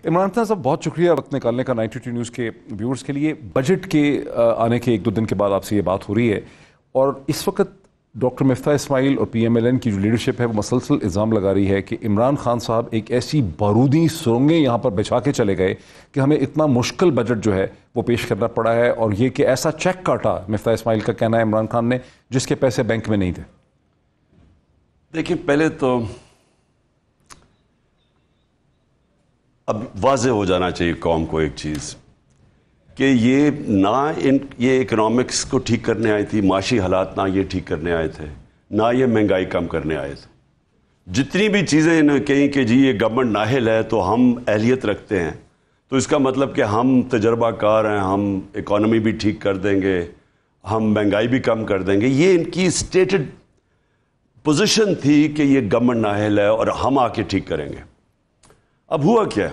عمران خان صاحب بہت شکریہ وقت نکالنے کا 92 نیوز کے ویورز کے لیے. بجٹ کے آنے کے ایک دو دن کے بعد آپ سے یہ بات ہو رہی ہے اور اس وقت ڈاکٹر مفتاح اسماعیل اور پی ایم ایل این کی جو لیڈرشپ ہے وہ مسلسل الزام لگا رہی ہے کہ عمران خان صاحب ایک ایسی بارودی سرنگیں یہاں پر بچھا کے چلے گئے کہ ہمیں اتنا مشکل بجٹ جو ہے وہ پیش کرنا پڑا ہے, اور یہ کہ ایسا چیک کاٹا, مفتاح اسماعیل کا کہنا ہے, عمران خان نے, جس کے پیسے بینک میں نہیں تھے. دیکھیں پہلے تو اب واضح ہو جانا چاہیے قوم کو ایک چیز کہ یہ اکنامکس کو ٹھیک کرنے آئی تھی, معاشی حالات نہ یہ ٹھیک کرنے آئے تھے, نہ یہ مہنگائی کم کرنے آئے تھے. جتنی بھی چیزیں انہوں نے کہیں کہ جی یہ گورنمنٹ نااہل ہے تو ہم اہلیت رکھتے ہیں, تو اس کا مطلب کہ ہم تجربہ کار ہیں, ہم اکانومی بھی ٹھیک کر دیں گے, ہم مہنگائی بھی کم کر دیں گے. یہ ان کی اسٹیٹڈ پوزیشن تھی کہ یہ گورنمنٹ نااہل ہے اور ہم آ کے ٹھیک کریں گے. اب ہوا کیا,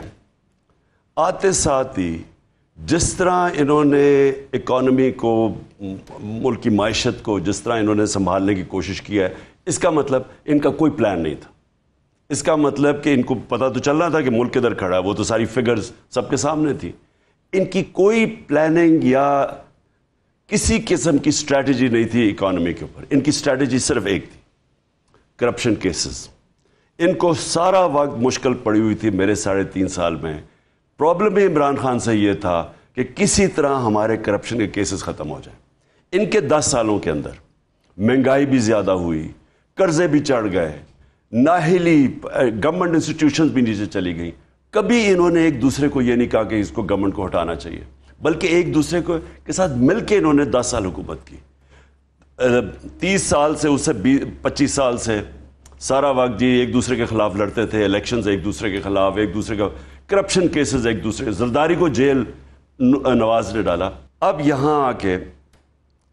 آتے ساتھ ہی جس طرح انہوں نے اکانومی کو, ملک کی معیشت کو جس طرح انہوں نے سنبھالنے کی کوشش کی ہے, اس کا مطلب ان کا کوئی پلان نہیں تھا. اس کا مطلب کہ ان کو پتہ تو چل رہا تھا کہ ملک کدھر کھڑا ہے, وہ تو ساری فگرز سب کے سامنے تھی. ان کی کوئی پلاننگ یا کسی قسم کی اسٹریٹجی نہیں تھی اکانومی کے اوپر. ان کی اسٹریٹجی صرف ایک تھی, کرپشن کیسز. ان کو سارا وقت مشکل پڑی ہوئی تھی میرے 3.5 سال میں. پرابلم عمران خان سے یہ تھا کہ کسی طرح ہمارے کرپشن کے کیسز ختم ہو جائیں. ان کے 10 سالوں کے اندر مہنگائی بھی زیادہ ہوئی, قرضے بھی چڑھ گئے, نااہلی, گورنمنٹ انسٹیٹیوشنز بھی نیچے چلی گئیں. کبھی انہوں نے ایک دوسرے کو یہ نہیں کہا کہ اس کو گورنمنٹ کو ہٹانا چاہیے, بلکہ ایک دوسرے کے ساتھ مل کے انہوں نے 10 سال حکومت کی. 30 سال سے, اس سے 25 سال سے سارا وقت جی ایک دوسرے کے خلاف لڑتے تھے, الیکشنز ایک دوسرے کے خلاف, ایک دوسرے کا کرپشن کیسز ایک دوسرے, زرداری کو جیل نواز نے ڈالا. اب یہاں آ کے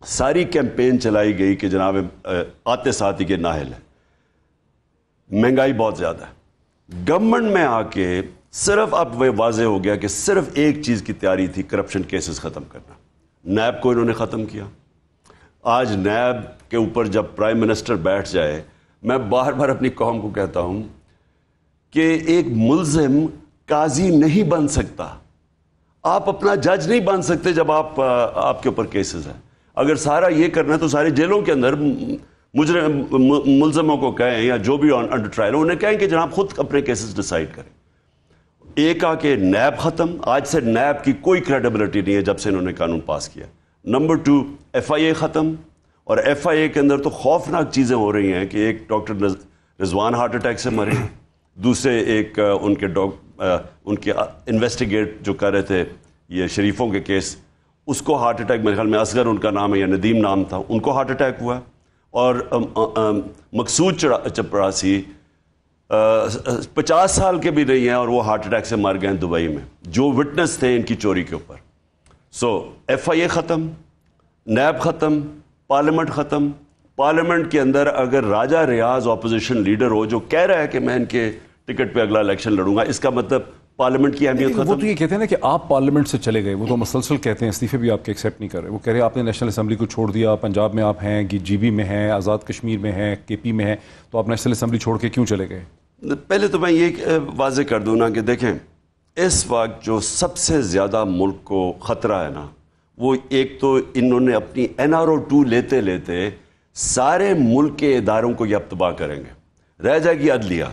ساری کیمپین چلائی گئی کہ جناب آتے ساتھ ہی کے نااہل ہے, مہنگائی بہت زیادہ ہے. گورنمنٹ میں آ کے صرف اب وہ واضح ہو گیا کہ صرف ایک چیز کی تیاری تھی, کرپشن کیسز ختم کرنا. نیب کو انہوں نے ختم کیا. آج نیب کے اوپر جب پرائم منسٹر بیٹھ جائے, میں بار بار اپنی قوم کو کہتا ہوں کہ ایک ملزم قاضی نہیں بن سکتا, آپ اپنا جج نہیں بن سکتے جب آپ کے اوپر کیسز ہیں. اگر سارا یہ کرنا ہے تو سارے جیلوں کے اندر ملزموں کو کہیں یا جو بھی انڈر ٹرائل انہیں کہیں کہ جناب خود اپنے کیسز ڈیسائیڈ کریں. ایک آ کے نیب ختم. آج سے نیب کی کوئی کریڈیبلٹی نہیں ہے جب سے انہوں نے قانون پاس کیا. نمبر 2, ایف آئی اے ختم. اور ایف آئی اے کے اندر تو خوفناک چیزیں ہو رہی ہیں کہ ایک ڈاکٹر رضوان ہارٹ اٹیک سے مرے, دوسرے ایک ان کے انویسٹیگیٹ جو کر رہے تھے یہ شریفوں کے کیس, اس کو ہارٹ اٹیک, میرے خیال میں اصغر ان کا نام ہے یا ندیم نام تھا, ان کو ہارٹ اٹیک ہوا. اور مقصود چپراسی 50 سال کے بھی نہیں ہیں اور وہ ہارٹ اٹیک سے مر گئے ہیں دبئی میں, جو وٹنس تھے ان کی چوری کے اوپر. سو ایف آئی اے ختم, نیب ختم, پارلیمنٹ ختم. پارلیمنٹ کے اندر اگر راجہ ریاض اپوزیشن لیڈر ہو جو کہہ رہا ہے کہ میں ان کے ٹکٹ پہ اگلا الیکشن لڑوں گا, اس کا مطلب پارلیمنٹ کی اہمیت ختم. وہ تو یہ کہتے ہیں نا کہ آپ پارلیمنٹ سے چلے گئے, وہ تو مسلسل کہتے ہیں, استعفے بھی آپ کے ایکسیپٹ نہیں کر رہے. وہ کہہ رہے ہیں آپ نے نیشنل اسمبلی کو چھوڑ دیا, پنجاب میں آپ ہیں, جی بی میں ہیں, آزاد کشمیر میں ہیں, کے پی میں ہیں, تو آپ نیشنل اسمبلی چھوڑ کے کیوں چلے گئے؟ پہلے تو میں یہ واضح کر دوں نا کہ دیکھیں اس وقت جو سب سے زیادہ ملک کو خطرہ ہے نا, وہ ایک تو انہوں نے اپنی NRO2 لیتے لیتے سارے ملک کے اداروں کو یہ تباہ کریں گے. رہ جائے گی عدلیہ,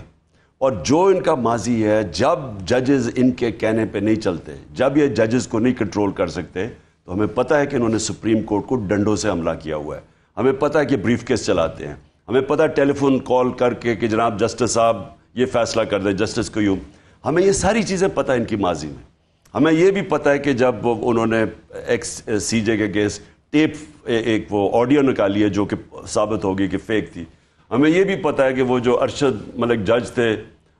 اور جو ان کا ماضی ہے, جب ججز ان کے کہنے پہ نہیں چلتے, جب یہ ججز کو نہیں کنٹرول کر سکتے, تو ہمیں پتہ ہے کہ انہوں نے سپریم کورٹ کو ڈنڈوں سے حملہ کیا ہوا ہے. ہمیں پتہ ہے کہ بریف کیس چلاتے ہیں, ہمیں پتہ ہے ٹیلی فون کال کر کے کہ جناب جسٹس صاحب یہ فیصلہ کر دیں, جسٹس کو یوں. ہمیں یہ ساری چیزیں پتہ ان کی ماضی میں. ہمیں یہ بھی پتہ ہے کہ جب انہوں نے ایکس سی جے کے کیس ٹیپ ایک وہ آڈیو نکالی ہے جو کہ ثابت ہوگی کہ فیک تھی. ہمیں یہ بھی پتہ ہے کہ وہ جو ارشد ملک جج تھے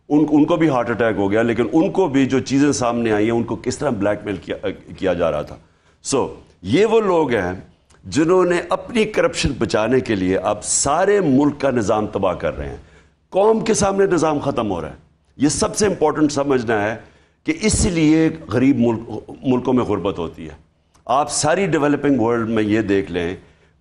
ان کو بھی ہارٹ اٹیک ہو گیا, لیکن ان کو بھی جو چیزیں سامنے آئی ہیں ان کو کس طرح بلیک میل کیا جا رہا تھا. سو یہ وہ لوگ ہیں جنہوں نے اپنی کرپشن بچانے کے لیے اب سارے ملک کا نظام تباہ کر رہے ہیں. قوم کے سامنے نظام ختم ہو رہا ہے. یہ سب سے امپورٹنٹ سمجھنا ہے کہ اس لیے غریب ملکوں میں غربت ہوتی ہے. آپ ساری ڈیولپنگ ورلڈ میں یہ دیکھ لیں,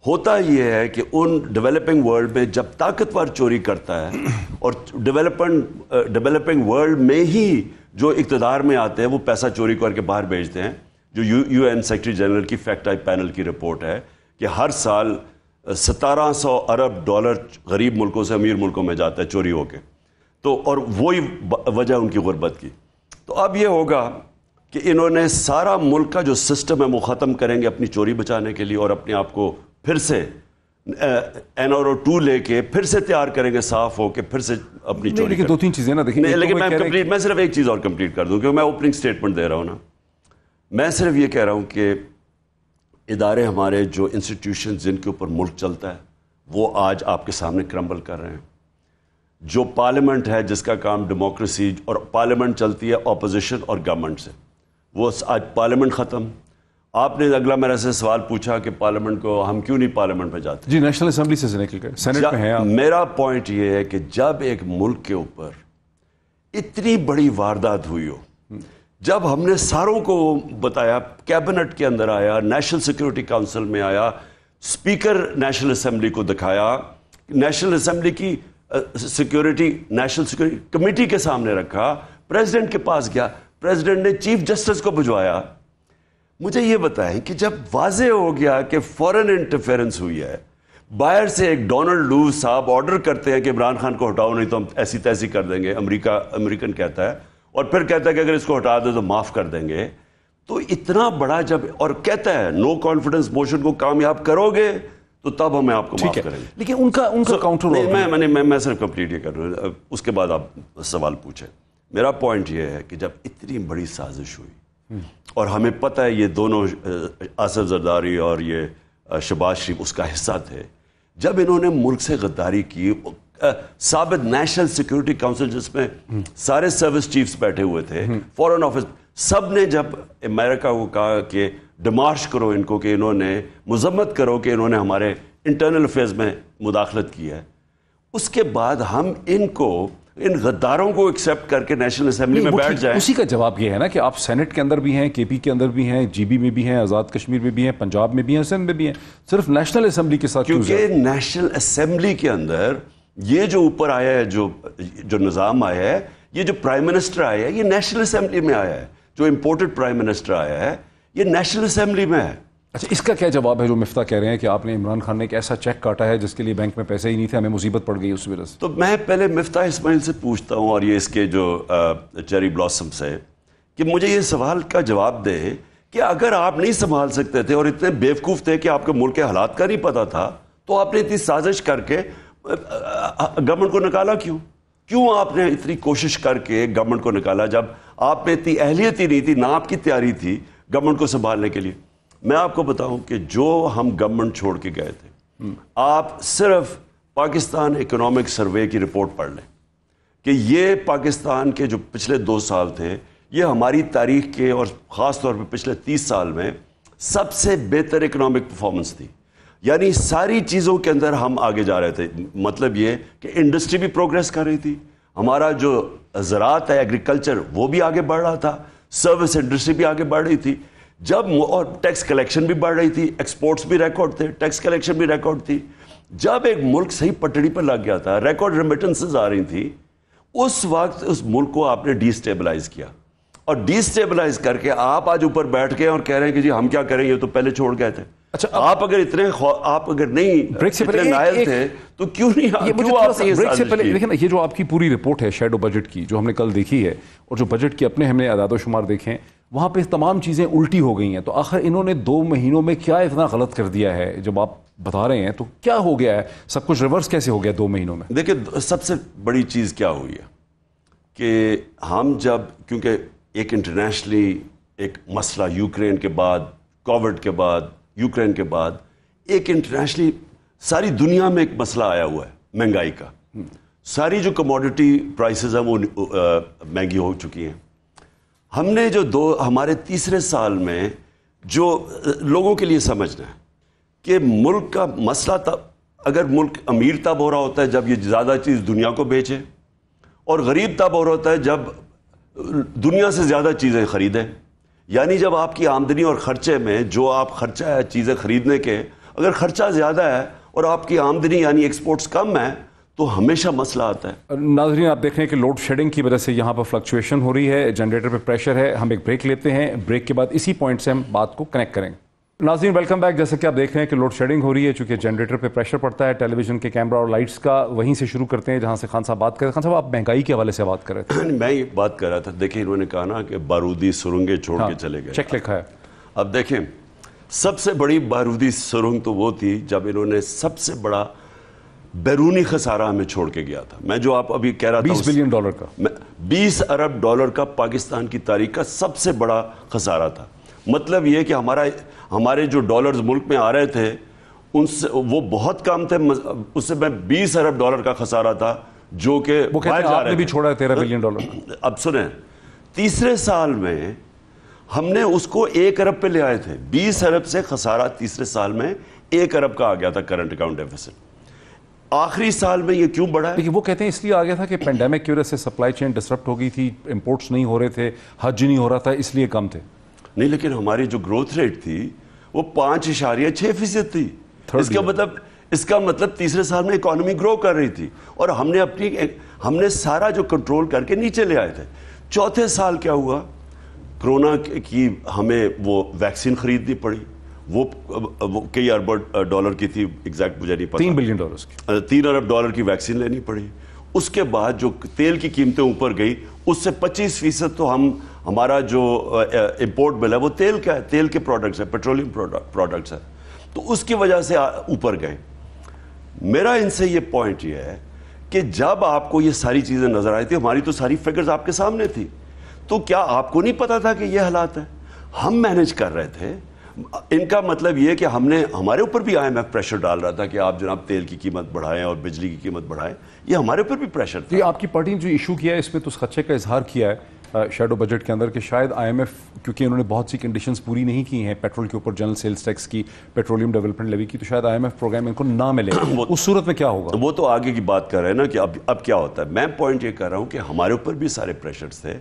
ہوتا یہ ہے کہ ان ڈیولپنگ ورلڈ میں جب طاقتور چوری کرتا ہے اور ڈیولپنگ ورلڈ میں ہی جو اقتدار میں آتے ہیں وہ پیسہ چوری کر کے باہر بھیجتے ہیں. جو یو این سیکرٹری جنرل کی فیکٹ آئی پینل کی رپورٹ ہے کہ ہر سال 1700 ارب ڈالر غریب ملکوں سے امیر ملکوں میں جاتا ہے چوری ہو کے. تو اور وہی وجہ ان کی غربت کی. تو اب یہ ہوگا کہ انہوں نے سارا ملک کا جو سسٹم ہے وہ ختم کریں گے اپنی چوری بچانے کے لیے, اور اپنے آپ کو پھر سے NRO2 لے کے پھر سے تیار کریں گے صاف ہو کے پھر سے اپنی چوری. لیکن دو تین چیزیں نا دیکھیں, لیکن میں صرف ایک چیز اور کمپلیٹ کر دوں کیونکہ میں اوپننگ سٹیٹمنٹ دے رہا ہوں نا. میں صرف یہ کہہ رہا ہوں کہ ادارے ہمارے جو انسٹیٹیوشن جن کے اوپر ملک چلتا ہے وہ آج آپ کے سامنے کرمبل کر رہے ہیں. جو پارلیمنٹ ہے جس کا کام ڈیموکریسی, اور پارلیمنٹ چلتی ہے اپوزیشن اور گورنمنٹ سے, وہ آج پارلیمنٹ ختم. آپ نے اگلا میرے سے سوال پوچھا کہ پارلیمنٹ کو ہم کیوں نہیں پارلیمنٹ میں جاتے. جی نیشنل اسمبلی سے نکل گئے, سینٹ میں ہیں. میرا پوائنٹ یہ ہے کہ جب ایک ملک کے اوپر اتنی بڑی واردات ہوئی ہو, جب ہم نے ساروں کو بتایا, کیبنٹ کے اندر آیا, نیشنل سیکیورٹی کونسل میں آیا, اسپیکر نیشنل اسمبلی کو دکھایا, نیشنل اسمبلی کی سیکیورٹی نیشنل سیکیورٹی کمیٹی کے سامنے رکھا, پریزیڈنٹ کے پاس گیا, پریزیڈنٹ نے چیف جسٹس کو بھجوایا. مجھے یہ بتائیں کہ جب واضح ہو گیا کہ فورن انٹرفیرنس ہوئی ہے, باہر سے ایک ڈونلڈ لو صاحب آرڈر کرتے ہیں کہ عمران خان کو ہٹاؤ نہیں تو ہم ایسی تیسی کر دیں گے, امریکن کہتا ہے, اور پھر کہتا ہے کہ اگر اس کو ہٹا دو تو معاف کر دیں گے. تو اتنا بڑا جب, اور کہتا ہے نو کانفیڈنس موشن کو کامیاب کرو گے تو تب ہمیں آپ کو معاف کریں گے. لیکن ان کا کاؤنٹر, میں صرف کمپلیٹ یہ کر رہا ہوں, اس کے بعد آپ سوال پوچھیں. میرا پوائنٹ یہ ہے کہ جب اتنی بڑی سازش ہوئی اور ہمیں پتہ ہے یہ دونوں آصف زرداری اور یہ شہباز شریف اس کا حصہ تھے, جب انہوں نے ملک سے غداری کی, ثابت نیشنل سیکیورٹی کونسل جس میں سارے سروس چیفز بیٹھے ہوئے تھے, فورن آفس, سب نے جب امریکہ کو کہا کہ ڈیمارش کرو ان کو, کہ انہوں نے مذمت کرو کہ انہوں نے ہمارے انٹرنل افیئرز میں مداخلت کی ہے, اس کے بعد ہم ان غداروں کو ایکسیپٹ کر کے نیشنل اسمبلی میں بیٹھ جائیں. اسی کا جواب یہ ہے نا کہ آپ سینٹ کے اندر بھی ہیں, کے پی کے اندر بھی ہیں, جی بی میں بھی ہیں, آزاد کشمیر میں بھی ہیں, پنجاب میں بھی ہیں, سندھ میں بھی ہیں, صرف نیشنل اسمبلی کے ساتھ کیونکہ نیشنل اسمبلی کے اندر یہ جو اوپر آیا ہے, جو نظام آیا ہے, یہ جو پرائم منسٹر آیا ہے, یہ نیشنل اسمبلی میں آیا ہے. جو امپورٹڈ پرائم منسٹر آیا ہے یہ نیشنل اسمبلی میں ہے. اچھا, اس کا کیا جواب ہے جو مفتاح کہہ رہے ہیں کہ آپ نے عمران خان نے ایک ایسا چیک کاٹا ہے جس کے لیے بینک میں پیسے ہی نہیں تھے, ہمیں مصیبت پڑ گئی اس وجہ سے. تو میں پہلے مفتاح اسماعیل سے پوچھتا ہوں, اور یہ اس کے جو چیری بلاسم سے, کہ مجھے یہ سوال کا جواب دے کہ اگر آپ نہیں سنبھال سکتے تھے اور اتنے بیوقوف تھے کہ آپ کے ملک کے حالات کا نہیں پتا تھا, تو آپ نے اتنی سازش کر کے گورنمنٹ کو نکالا کیوں آپ نے اتنی کوشش کر کے گورنمنٹ کو نکالا جب آپ میں اتنی اہلیت ہی نہیں تھی, نہ آپ کی تیاری تھی گورنمنٹ کو سنبھالنے کے لیے. میں آپ کو بتاؤں کہ جو ہم گورنمنٹ چھوڑ کے گئے تھے, آپ صرف پاکستان اکنامک سروے کی رپورٹ پڑھ لیں کہ یہ پاکستان کے جو پچھلے 2 سال تھے یہ ہماری تاریخ کے اور خاص طور پہ پچھلے 30 سال میں سب سے بہتر اکنامک پرفارمنس تھی. یعنی ساری چیزوں کے اندر ہم آگے جا رہے تھے. مطلب یہ کہ انڈسٹری بھی پروگریس کر رہی تھی, ہمارا جو زراعت ہے ایگریکلچر وہ بھی آگے بڑھ رہا تھا, سروس انڈسٹری بھی آگے بڑھ رہی تھی, اور ٹیکس کلیکشن بھی بڑھ رہی تھی, ایکسپورٹس بھی ریکارڈ تھے, ٹیکس کلیکشن بھی ریکارڈ تھی. جب ایک ملک صحیح پٹڑی پر لگ گیا تھا, ریکارڈ ریمیٹنسز آ رہی تھیں, اس وقت اس ملک کو آپ نے ڈی اسٹیبلائز کیا, اور ڈی اسٹیبلائز کر کے آپ آج اوپر بیٹھ کے اور کہہ رہے ہیں کہ جی ہم کیا کریں, یہ تو پہلے چھوڑ گئے تھے. اچھا, آپ اگر نہیں اتنے نائل تھے تو کیوں نہیں. لیکن یہ جو آپ کی پوری رپورٹ ہے شیڈو بجٹ کی جو ہم نے کل دیکھی ہے, اور جو بجٹ کی اپنے ہم نے اعداد و شمار دیکھے ہیں, وہاں پہ تمام چیزیں الٹی ہو گئی ہیں. تو آخر انہوں نے 2 مہینوں میں کیا اتنا غلط کر دیا ہے جب آپ بتا رہے ہیں, تو کیا ہو گیا ہے, سب کچھ ریورس کیسے ہو گیا 2 مہینوں میں؟ دیکھیں, سب سے بڑی چیز کیا ہوئی ہے کہ ہم جب, کیونکہ ایک انٹرنیشنلی ایک مسئلہ یوکرین کے بعد, کووڈ کے بعد, یوکرین کے بعد ایک انٹرنیشنلی ساری دنیا میں ایک مسئلہ آیا ہوا ہے مہنگائی کا. ساری جو کموڈٹی پرائسز ہیں وہ مہنگی ہو چکی ہیں. ہم نے جو ہمارے تیسرے سال میں جو لوگوں کے لیے سمجھنا ہے کہ ملک کا مسئلہ تب, اگر ملک امیر تب ہو رہا ہوتا ہے جب یہ زیادہ چیز دنیا کو بیچے, اور غریب تب ہو رہا ہوتا ہے جب دنیا سے زیادہ چیزیں خریدیں. یعنی جب آپ کی آمدنی اور خرچے میں جو آپ خرچہ ہے چیزیں خریدنے کے, اگر خرچہ زیادہ ہے اور آپ کی آمدنی یعنی ایکسپورٹس کم ہے, تو ہمیشہ مسئلہ آتا ہے. ناظرین آپ دیکھ رہے ہیں کہ لوڈ شیڈنگ کی وجہ سے یہاں پر فلکچویشن ہو رہی ہے, جنریٹر پہ پریشر ہے. ہم ایک بریک لیتے ہیں, بریک کے بعد اسی پوائنٹ سے ہم بات کو کنیکٹ کریں گے. ناظرین ویلکم بیک. جیسا کہ آپ دیکھ رہے ہیں کہ لوڈ شیڈنگ ہو رہی ہے, چونکہ جنریٹر پہ پریشر پڑتا ہے. ٹیلی ویژن کے کیمرہ اور لائٹس کا وہیں سے شروع کرتے ہیں جہاں سے خان صاحب بات کر رہے ہیں. خان صاحب آپ مہنگائی کے حوالے سے بات کر رہے تھے. میں یہ بات کر رہا تھا, دیکھیں انہوں نے کہا نا کہ بارودی سرنگیں چھوڑ کے چلے گئے. چیک لکھا ہے. اب دیکھیں سب سے بڑی بارودی سرنگ تو وہ تھی جب انہوں نے سب سے بڑا بیرونی خسارہ ہمیں چھوڑ کے گیا تھا. میں جو آپ ابھی کہہ رہا تھا 20 بلین ڈالر کا, 20 ارب ڈالر کا پاکستان کی تاریخ کا سب سے بڑا خسارہ تھا. مطلب یہ کہ ہمارے جو ڈالرز ملک میں آ رہے تھے ان سے وہ بہت کم تھے. اس سے میں 20 ارب ڈالر کا خسارہ تھا جو کہ باہر جا رہے تھے. بھی چھوڑا ہے 13 بلین ڈالر. اب سنیں, تیسرے سال میں ہم نے اس کو 1 ارب پہ لے آئے تھے. 20 ارب سے خسارہ تیسرے سال میں 1 ارب کا آ گیا تھا کرنٹ اکاؤنٹ ڈیفیسٹ. آخری سال میں یہ کیوں بڑھا ہے؟ لیکن وہ کہتے ہیں اس لیے آ گیا تھا کہ پینڈیمک کی وجہ سے سپلائی چین ڈسرپٹ ہو گئی تھی, امپورٹس نہیں ہو رہے تھے, حج نہیں ہو رہا تھا, اس لیے کم تھے. نہیں, لیکن ہماری جو گروتھ ریٹ تھی وہ 5.6% تھی. اس کا مطلب تیسرے سال میں اکانومی گرو کر رہی تھی اور ہم نے سارا جو کنٹرول کر کے نیچے لے آئے تھے. چوتھے سال کیا ہوا, کرونا کی ہمیں وہ ویکسین خریدنی پڑی. وہ کئی ارب ڈالر کی تھی, ایگزیکٹ مجھے نہیں پتا. 3 بلین ڈالر کی, 3 ارب ڈالر کی ویکسین لینی پڑی. اس کے بعد جو تیل کی قیمتیں اوپر گئی اس سے 25% تو ہمارا جو امپورٹ بل ہے وہ تیل کا ہے, تیل کے پروڈکٹس ہیں, پیٹرولیم پروڈکٹس ہیں, تو اس کی وجہ سے اوپر گئے. میرا ان سے یہ پوائنٹ یہ ہے کہ جب آپ کو یہ ساری چیزیں نظر آئی تھی, ہماری تو ساری فگرز آپ کے سامنے تھی, تو کیا آپ کو نہیں پتا تھا کہ یہ حالات ہے؟ ہم مینیج کر رہے تھے. ان کا مطلب یہ کہ ہمارے اوپر بھی IMF پریشر ڈال رہا تھا کہ آپ جناب تیل کی قیمت بڑھائیں اور بجلی کی قیمت بڑھائیں. یہ ہمارے اوپر بھی پریشر تھا. یہ آپ کی پارٹی نے جو ایشو کیا ہے اس میں تو اس خدشے کا اظہار کیا ہے شیڈو بجٹ کے اندر کہ شاید IMF کیونکہ انہوں نے بہت سی کنڈیشنز پوری نہیں کی ہیں, پیٹرول کے اوپر جنرل سیلز ٹیکس کی, پیٹرولیم ڈیولپمنٹ لیوی کی, تو شاید IMF پروگرام ان کو نہ ملے. اس صورت میں کیا ہوگا؟ وہ تو آگے کی بات کر رہے ہیں نا کہ اب کیا ہوتا ہے. میں پوائنٹ یہ کر رہا ہوں کہ ہمارے اوپر بھی سارے پریشرز تھے.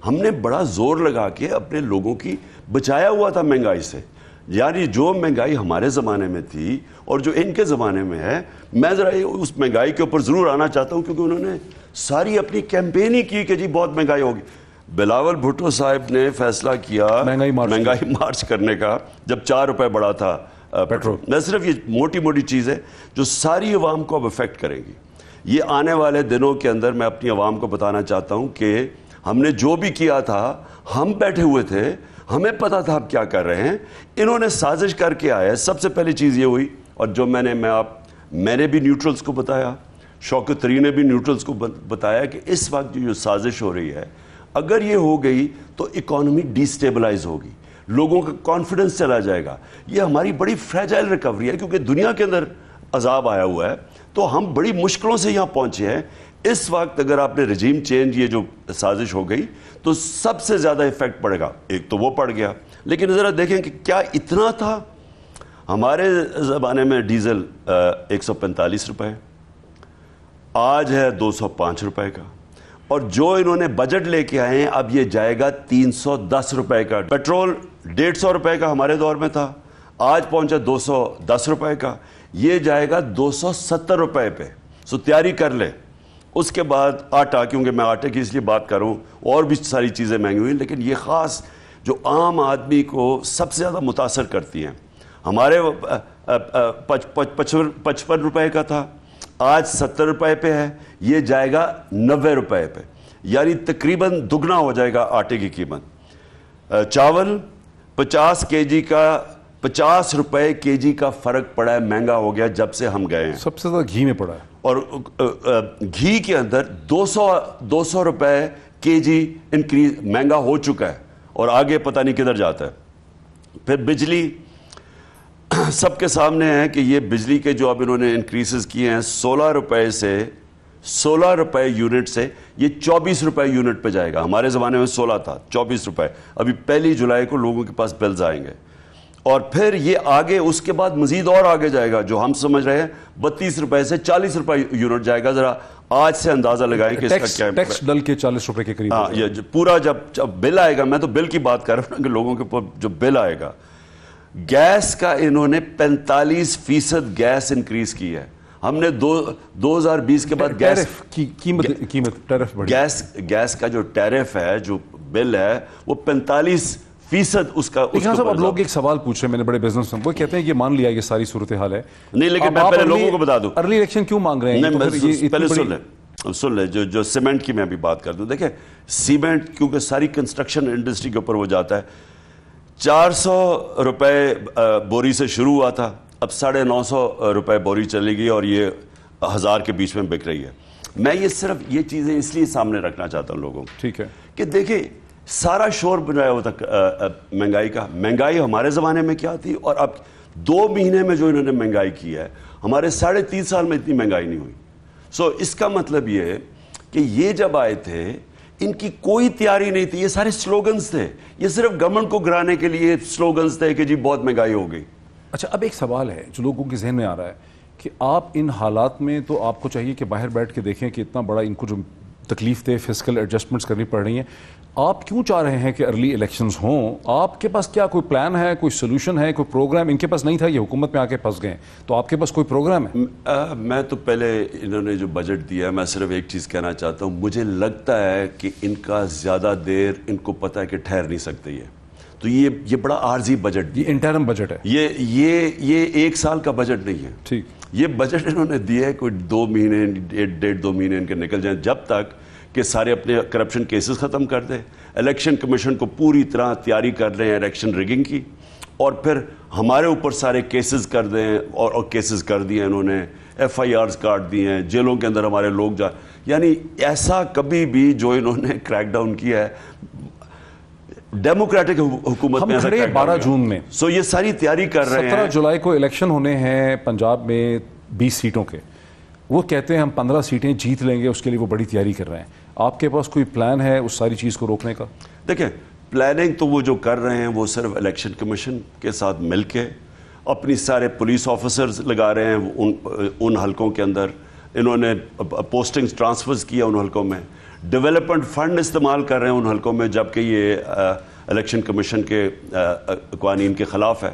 ہم نے بڑا زور لگا کے اپنے لوگوں کی بچایا ہوا تھا مہنگائی سے. یعنی جو مہنگائی ہمارے زمانے میں تھی اور جو ان کے زمانے میں ہے, میں ذرا اس مہنگائی کے اوپر ضرور آنا چاہتا ہوں کیونکہ انہوں نے ساری اپنی کیمپین ہی کی کہ جی بہت مہنگائی ہوگی. بلاول بھٹو صاحب نے فیصلہ کیا مہنگائی مارچ کرنے کا جب 4 روپے بڑھا تھا پیٹرول. میں صرف یہ موٹی چیز ہے جو ساری عوام کو اب افیکٹ کرے گی. یہ آنے والے دنوں کے اندر میں اپنی عوام کو بتانا چاہتا ہوں کہ ہم نے جو بھی کیا تھا, ہم بیٹھے ہوئے تھے, ہمیں پتا تھا آپ کیا کر رہے ہیں. انہوں نے سازش کر کے آئے. سب سے پہلی چیز یہ ہوئی, اور جو میں نے بھی نیوٹرلز کو بتایا, شوکت طری نے بھی نیوٹرلز کو بتایا کہ اس وقت جو سازش ہو رہی ہے اگر یہ ہو گئی تو اکانومی ڈی سٹیبلائز ہوگی, لوگوں کا کانفیڈنس چلا جائے گا. یہ ہماری بڑی فریجائل ریکوری ہے کیونکہ دنیا کے اندر عذاب آیا ہوا ہے, تو ہم بڑی مشکلوں سے یہاں پہنچے ہیں. اس وقت اگر آپ نے رجیم چینج یہ جو سازش ہو گئی تو سب سے زیادہ ایفیکٹ پڑے گا. ایک تو وہ پڑ گیا, لیکن ذرا دیکھیں کہ کیا اتنا تھا. ہمارے زمانے میں ڈیزل 145 روپے, آج ہے 205 روپے کا, اور جو انہوں نے بجٹ لے کے آئے ہیں اب یہ جائے گا 310 روپے کا. پیٹرول 150 روپے کا ہمارے دور میں تھا, آج پہنچا 210 روپے کا, یہ جائے گا 270 روپے پہ. سو تیاری کر لے. اس کے بعد آٹا, کیونکہ میں آٹے کی اس لیے بات کروں, اور بھی ساری چیزیں مہنگی ہوئی, لیکن یہ خاص جو عام آدمی کو سب سے زیادہ متاثر کرتی ہیں. ہمارے 55 روپے کا تھا, آج 70 روپے پہ ہے, یہ جائے گا 90 روپے پہ, یعنی تقریباً دگنا ہو جائے گا آٹے کی قیمت. چاول 50 kg کا 50 روپے kg کا فرق پڑا ہے, مہنگا ہو گیا جب سے ہم گئے ہیں. سب سے زیادہ گھی میں پڑا ہے, اور گھی کے اندر 200 روپے kg انکریز مہنگا ہو چکا ہے, اور آگے پتہ نہیں کدھر جاتا ہے. پھر بجلی سب کے سامنے ہے کہ یہ بجلی کے جو اب انہوں نے انکریزز کیے ہیں 16 روپے یونٹ سے یہ 24 روپے یونٹ پہ جائے گا. ہمارے زمانے میں 16 تھا, 24 روپے. ابھی 1 جولائی کو لوگوں کے پاس بلز آئیں گے, اور پھر یہ آگے اس کے بعد مزید اور آگے جائے گا, جو ہم سمجھ رہے ہیں 32 روپے سے 40 روپے یونٹ جائے گا. ذرا آج سے اندازہ لگائیں کہ اس کا کیا ٹیکس ڈل کے 40 روپے کے قریب. ہاں, یہ پورا جب بل آئے گا, میں تو بل کی بات کر رہا ہوں کہ لوگوں کے اوپر جو بل آئے گا. گیس کا انہوں نے 45% گیس انکریز کی ہے. ہم نے 2020 کے بعد گیس کا جو ٹیرف ہے, جو بل ہے, وہ 45% اس کا. اب لوگ ایک سوال پوچھ رہے ہیں, میں نے بڑے بزنس میں, وہ کہتے ہیں یہ مان لیا یہ ساری صورتحال ہے, نہیں لیکن میں پہلے لوگوں کو بتا دوں ارلی الیکشن کیوں مانگ رہے ہیں؟ پہلے سن لیں جو سیمنٹ کی میں ابھی بات کر دوں. دیکھیں سیمنٹ کیونکہ ساری کنسٹرکشن انڈسٹری کے اوپر وہ جاتا ہے, 400 روپے بوری سے شروع ہوا تھا, اب 950 روپے بوری چلے گی اور یہ 1000 کے بیچ میں بک رہی ہے. میں یہ صرف یہ چیزیں اس لیے سامنے رکھنا چاہتا ہوں لوگوں کو, ٹھیک ہے, کہ دیکھیں سارا شور بنایا ہوا تھا مہنگائی کا. مہنگائی ہمارے زمانے میں کیا تھی, اور اب 2 مہینے میں جو انہوں نے مہنگائی کی ہے, ہمارے 3.5 سال میں اتنی مہنگائی نہیں ہوئی. سو اس کا مطلب یہ ہے کہ یہ جب آئے تھے ان کی کوئی تیاری نہیں تھی, یہ سارے سلوگنز تھے, یہ صرف گورنمنٹ کو گرانے کے لیے سلوگنز تھے کہ جی بہت مہنگائی ہو گئی. اچھا, اب ایک سوال ہے جو لوگوں کے ذہن میں آ رہا ہے کہ آپ ان حالات میں تو آپ کو چاہیے کہ باہر بیٹھ کے دیکھیں کہ اتنا بڑا ان کو جو تکلیف دہ فسکل ایڈجسٹمنٹس کرنی پڑ رہی ہیں, آپ کیوں چاہ رہے ہیں کہ ارلی الیکشنز ہوں؟ آپ کے پاس کیا کوئی پلان ہے, کوئی سولوشن ہے, کوئی پروگرام؟ ان کے پاس نہیں تھا, یہ حکومت میں آ کے پھنس گئے, تو آپ کے پاس کوئی پروگرام ہے؟ میں تو پہلے انہوں نے جو بجٹ دیا ہے, میں صرف ایک چیز کہنا چاہتا ہوں, مجھے لگتا ہے کہ ان کا زیادہ دیر ان کو پتہ ہے کہ ٹھہر نہیں سکتے یہ, تو یہ بڑا عارضی بجٹ, یہ انٹرم بجٹ ہے, یہ 1 سال کا بجٹ نہیں ہے. ٹھیک, یہ بجٹ انہوں نے دیا ہے کوئی 2 مہینے 1.5-2 مہینے ان کے نکل جائیں, جب تک کہ سارے اپنے کرپشن کیسز ختم کر دیں. الیکشن کمیشن کو پوری طرح تیاری کر رہے ہیں الیکشن ریگنگ کی, اور پھر ہمارے اوپر سارے کیسز کر دیں, اور کیسز کر دیے انہوں نے, FIRs کاٹ دی ہیں, جیلوں کے اندر ہمارے لوگ یعنی ایسا کبھی بھی جو انہوں نے کریک ڈاؤن کیا ہے ڈیموکریٹک حکومت میں. ہم کھڑے 12 جون میں, سو یہ ساری تیاری کر رہے ہیں. 17 جولائی کو الیکشن ہونے ہیں پنجاب میں 20 سیٹوں کے, وہ کہتے ہیں ہم 15 سیٹیں جیت لیں گے, اس کے لیے وہ بڑی تیاری کر رہے ہیں. آپ کے پاس کوئی پلان ہے اس ساری چیز کو روکنے کا؟ دیکھیں پلاننگ تو وہ جو کر رہے ہیں وہ صرف الیکشن کمیشن کے ساتھ مل کے اپنی سارے پولیس آفیسرز لگا رہے ہیں ان حلقوں کے اندر, انہوں نے پوسٹنگز ٹرانسفرز کیا ان حلقوں میں, ڈیولپمنٹ فنڈ استعمال کر رہے ہیں ان حلقوں میں, جبکہ یہ الیکشن کمیشن کے قوانین کے خلاف ہے.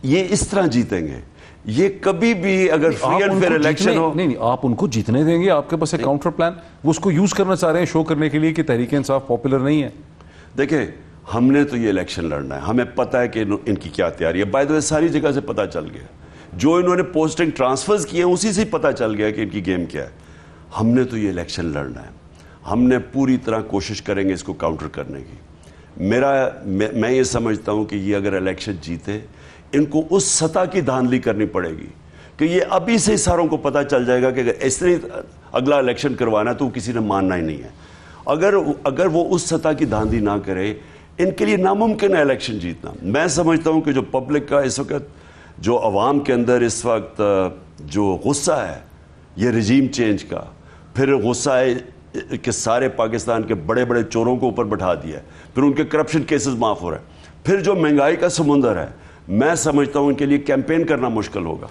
یہ اس طرح جیتیں گے, یہ کبھی بھی اگر فری اینڈ فیئر الیکشن ہو. نہیں, آپ ان کو جیتنے دیں گے؟ آپ کے پاس ایک کاؤنٹر پلان, وہ اس کو یوز کرنا چاہ رہے ہیں شو کرنے کے لیے کہ تحریک انصاف پاپولر نہیں ہے. دیکھیں ہم نے تو یہ الیکشن لڑنا ہے, ہمیں پتہ ہے کہ ان کی کیا تیاری ہے. بائی دا وے ساری جگہ سے پتہ چل گیا, جو انہوں نے پوسٹنگ ٹرانسفرز کیے ہیں اسی سے پتہ چل گیا کہ ان کی گیم کیا ہے. ہم نے تو یہ الیکشن لڑنا ہے, ہم نے پوری طرح کوشش کریں گے اس کو کاؤنٹر کرنے کی. میں یہ سمجھتا ہوں کہ یہ اگر الیکشن جیتے, ان کو اس سطح کی دھاندلی کرنی پڑے گی کہ یہ ابھی سے ساروں کو پتہ چل جائے گا کہ اگر اس طرح اگلا الیکشن کروانا تو کسی نے ماننا ہی نہیں ہے. اگر وہ اس سطح کی دھاندلی نہ کرے, ان کے لیے ناممکن ہے الیکشن جیتنا. میں سمجھتا ہوں کہ جو پبلک کا اس وقت, جو عوام کے اندر اس وقت جو غصہ ہے یہ رجیم چینج کا, پھر غصہ ہے کہ سارے پاکستان کے بڑے بڑے چوروں کو اوپر بٹھا دیا ہے, پھر ان کے کرپشن کیسز معاف ہو رہے ہیں, پھر جو مہنگائی کا سمندر ہے, میں سمجھتا ہوں ان کے لیے کیمپین کرنا مشکل ہوگا.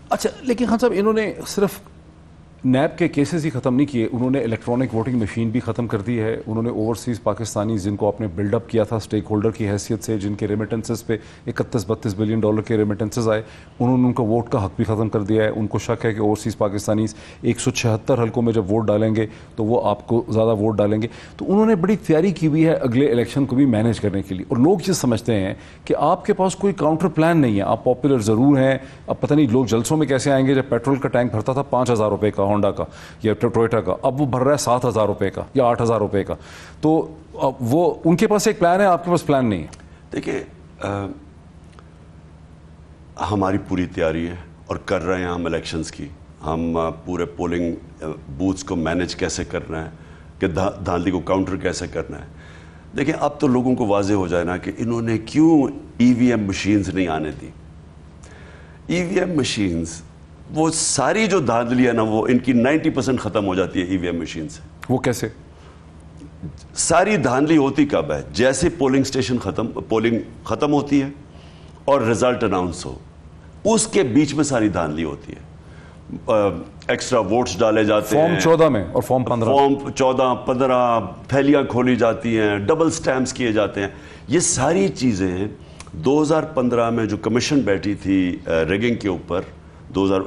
اچھا, لیکن خان صاحب انہوں نے صرف نیب کے کیسز ہی ختم نہیں کیے, انہوں نے الیکٹرانک ووٹنگ مشین بھی ختم کر دی ہے. انہوں نے اوورسیز پاکستانی جن کو آپ نے بلڈ اپ کیا تھا سٹیک ہولڈر کی حیثیت سے, جن کے ریمیٹنسز پہ 31-32 بلین ڈالر کے ریمیٹنسز آئے, انہوں نے ان کا ووٹ کا حق بھی ختم کر دیا ہے. ان کو شک ہے کہ اوورسیز پاکستانیز 176 حلقوں میں جب ووٹ ڈالیں گے تو وہ آپ کو زیادہ ووٹ ڈالیں گے. تو انہوں نے بڑی تیاری کی ہوئی ہے اگلے الیکشن کو بھی مینیج کرنے کے لیے, اور لوگ یہ سمجھتے ہیں کہ آپ کے پاس کوئی کاؤنٹر پلان نہیں ہے. آپ پاپولر ضرور ہیں, اب پتہ نہیں لوگ جلسوں میں کیسے آئیں گے. جب پیٹرول کا ٹینک بھرتا تھا 5,000 روپے کا ہونڈا کا یا ٹوئیٹا کا, اب وہ بھر رہا ہے 7,000 روپے کا یا 8,000 روپے کا. تو وہ ان کے پاس ایک پلان ہے, آپ کے پاس پلان نہیں ہے. دیکھیں ہماری پوری تیاری ہے اور کر رہے ہیں ہم الیکشنز کی. ہم پورے پولنگ بوتھس کو مینیج کیسے کرنا ہے, کہ دھاندلی کو کاؤنٹر کیسے کرنا ہے. دیکھیں اب تو لوگوں کو واضح ہو جائے نا کہ انہوں نے کیوں EVM مشینز نہیں آنے دی. EVM مشینز, وہ ساری جو دھاندلی ہے نا, وہ ان کی 90% ختم ہو جاتی ہے EVM مشین سے. وہ کیسے؟ ساری دھاندلی ہوتی کب ہے؟ جیسے پولنگ ختم ہوتی ہے اور رزلٹ اناؤنس ہو, اس کے بیچ میں ساری دھاندلی ہوتی ہے. ایکسٹرا ووٹس ڈالے جاتے ہیں فارم 14 میں اور فارم 15 تھیلیاں کھولی جاتی ہیں, ڈبل سٹیمپس کیے جاتے ہیں. یہ ساری چیزیں 2015 میں جو کمیشن بیٹھی تھی ریگنگ کے اوپر,